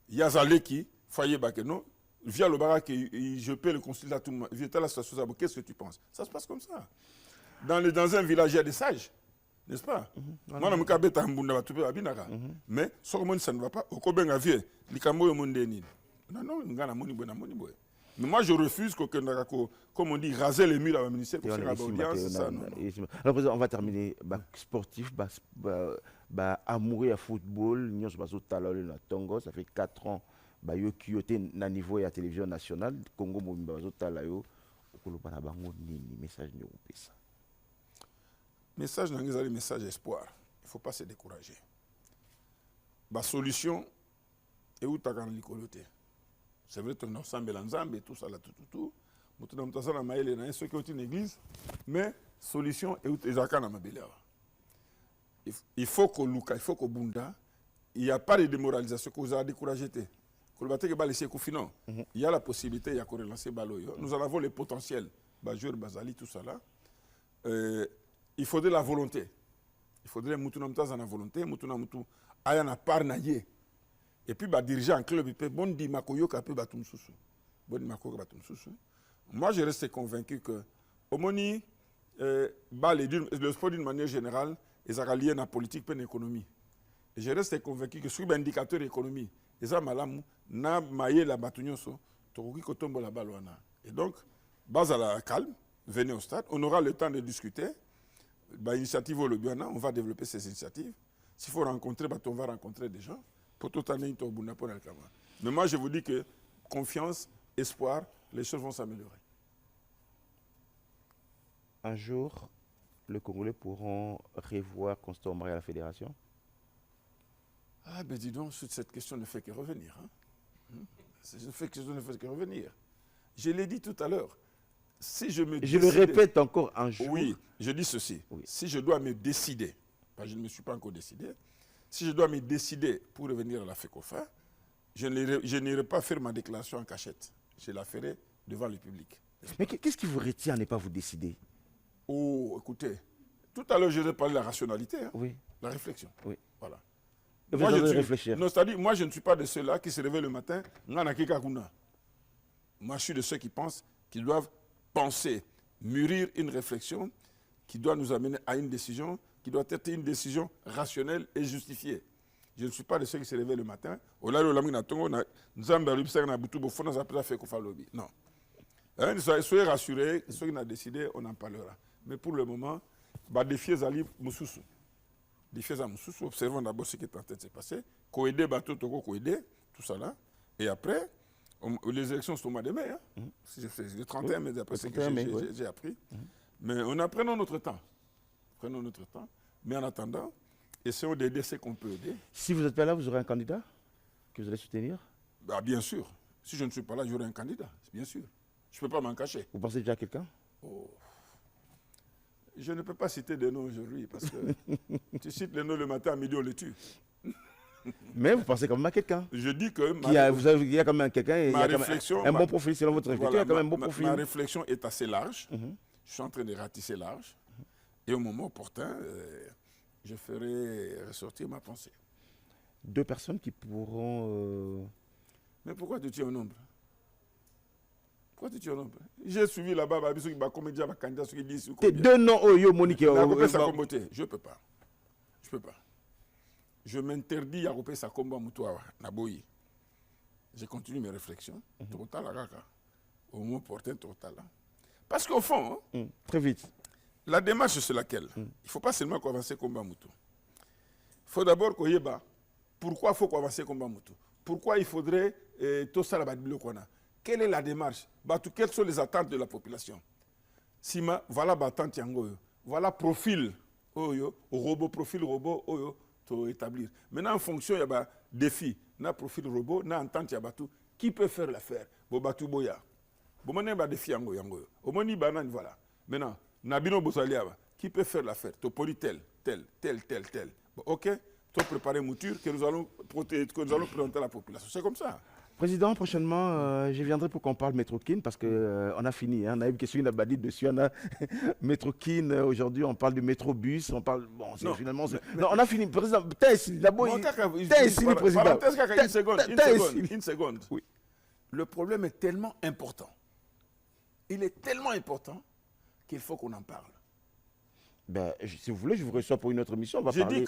Yazaleki, foyer bakeno. Via le barak, je paie le consulat, via la station, qu'est-ce que tu penses? Ça se passe comme ça. Dans un village, il y a des sages, n'est-ce pas? Moi, je mais ça ne va pas. Mais moi, je refuse que, comme on dit, raser les murs à la ministère pour faire l'audience. Alors, président, on va terminer. Sportif, amoureux à football, ça fait 4 ans. Yo kioté na niveau ya télévision nationale Congo mobimba bazotala yo okoloba na bango nini message ni opesa message na ngezali message espoir il faut pas se décourager ba solution et utaka na likoloté c'est vrai ton ensemble l'ensemble tout ça là tout mutu na mutasa na maele na ce qui est une église mais solution et utaka na mabele il faut que luka il faut que bunda il y a pas de démoralisation que vous a découragé. Il y a la possibilité de relancer Baloyo. Nous en avons le potentiel. Bajur, Bazali, tout ça là. Il faudrait la volonté. Il faudrait Moutounamtaz en la volonté. Moutounamtou ayana parnaye. Et puis diriger un club. Bon di makoyo kapé batum susu. Bon di makoyo batum susu. Moi je reste convaincu que au moni le sport d'une manière générale est lié à la politique et à l'économie. Et je reste convaincu que sur l'indicateur économie et ça malamu na maye la batunyoso tokoki kotombo la balwana. Et donc base à la calme, venez au stade, on aura le temps de discuter. Initiative au Lobiana, on va développer ces initiatives. S'il faut rencontrer, on va rencontrer des gens. Pour tout année, mais moi je vous dis que confiance, espoir, les choses vont s'améliorer. Un jour, les Congolais pourront revoir Constant Omari à la fédération? Ah ben dis donc, cette question ne fait que revenir. Cette question ne fait que revenir. Je l'ai dit tout à l'heure. Si je me le répète encore un jour. Oui, je dis ceci. Oui. Si je dois me décider, je ne me suis pas encore décidé, si je dois me décider pour revenir à la FECOFA, je n'irai pas faire ma déclaration en cachette. Je la ferai devant le public. Mais qu'est-ce qui vous retient à ne pas vous décider? Oh, écoutez, tout à l'heure, je vais parler de la rationalité, oui. La réflexion. Oui. Voilà. Moi, réfléchir. Non, c'est-à-dire, moi, je ne suis pas de ceux-là qui se réveillent le matin. Moi, je suis de ceux qui pensent qu'ils doivent penser, mûrir une réflexion qui doit nous amener à une décision, qui doit être une décision rationnelle et justifiée. Je ne suis pas de ceux qui se réveillent le matin. Non. Soyez rassurés, ceux qui ont décidé, on en parlera. Mais pour le moment, défiez Ali Moussoussou. Observons d'abord ce qui est en train de se passer. Koédé, bateau, Togo, Koédé, tout ça là. Et après, les élections sont au mois de mai. Le 31 mai, d'après ce que j'ai appris. Mais prenons notre temps. Prenons notre temps. Mais en attendant, essayons d'aider ce qu'on peut aider. Si vous n'êtes pas là, vous aurez un candidat que vous allez soutenir? Bien sûr. Si je ne suis pas là, j'aurai un candidat, bien sûr. Je ne peux pas m'en cacher. Vous pensez déjà à quelqu'un? Je ne peux pas citer de noms aujourd'hui parce que tu cites les noms le matin, à midi, on les tue. Mais vous pensez quand même à quelqu'un? Je dis que... Il y a quand même quelqu'un, un bon profil selon votre réflexion. Voilà, il y a quand même un bon profil. Ma réflexion est assez large. Je suis en train de ratisser large. Et au moment opportun, je ferai ressortir ma pensée. 2 personnes qui pourront... Mais pourquoi tu tiens au nombre? Pourquoi tu te trompes? J'ai suivi là-bas, il y a comédien, il y a candidat, qui disent. Tes deux noms, Monique. Je ne peux pas. Je peux pas. Je m'interdis à couper sa combat moutoua, Naboyi. Je continue mes réflexions. Total, au moins porter total. Parce qu'au fond, très vite. La démarche, c'est laquelle? Il ne faut pas seulement qu'on avance combat moutou. Il faut d'abord qu'on y ait pourquoi il faut qu'on avance combat moutou. Pourquoi il faudrait tout ça là-bas. Quelle est la démarche? Quelles sont les attentes de la population? Sima, voilà l'attente yango. Voilà profil robot, profil robot to établir. Maintenant, en fonction, il y a défi, na profil robot, na entente tout. Qui peut faire l'affaire? Bobatu boya. Bomane ba défi yango. Omoni banan voilà. Maintenant, Nabino Bosaliaba, qui peut faire l'affaire? To poli tel. Bon, ok, tu préparer mouture que nous allons présenter à la population. C'est comme ça. Président, prochainement, je viendrai pour qu'on parle Metrokin parce qu'on a fini. On a une question, il a dit dessus. On a Metrokin, aujourd'hui, on parle du métrobus. On parle. Bon, non, finalement. Non, on a fini. Président, d'abord. Une seconde. Oui. Le problème est tellement important. Il est tellement important qu'il faut qu'on en parle. Ben, si vous voulez, je vous reçois pour une autre émission. On va parler.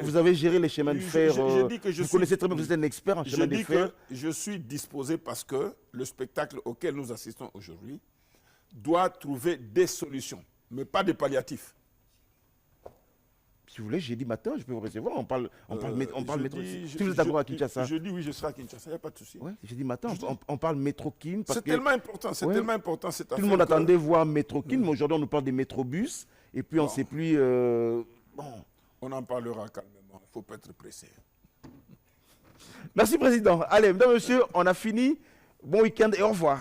Vous avez géré les chemins de fer. Vous connaissez très bien, vous êtes un expert en chemin de fer. Je suis disposé parce que le spectacle auquel nous assistons aujourd'hui doit trouver des solutions, mais pas des palliatifs. Si vous voulez, jeudi matin, je peux vous recevoir. On parle métro. Si vous êtes d'accord à Kinshasa. Jeudi, oui, je serai à Kinshasa, il n'y a pas de souci. Oui, jeudi matin, on parle Metrokin. C'est tellement important, c'est tellement important cette affaire. Tout le monde attendait voir Metrokin, mais aujourd'hui, on nous parle des métrobus. Et puis, on ne sait plus. Bon. On en parlera calmement, il ne faut pas être pressé. Merci, Président. Allez, mesdames, messieurs, on a fini. Bon week-end et au revoir.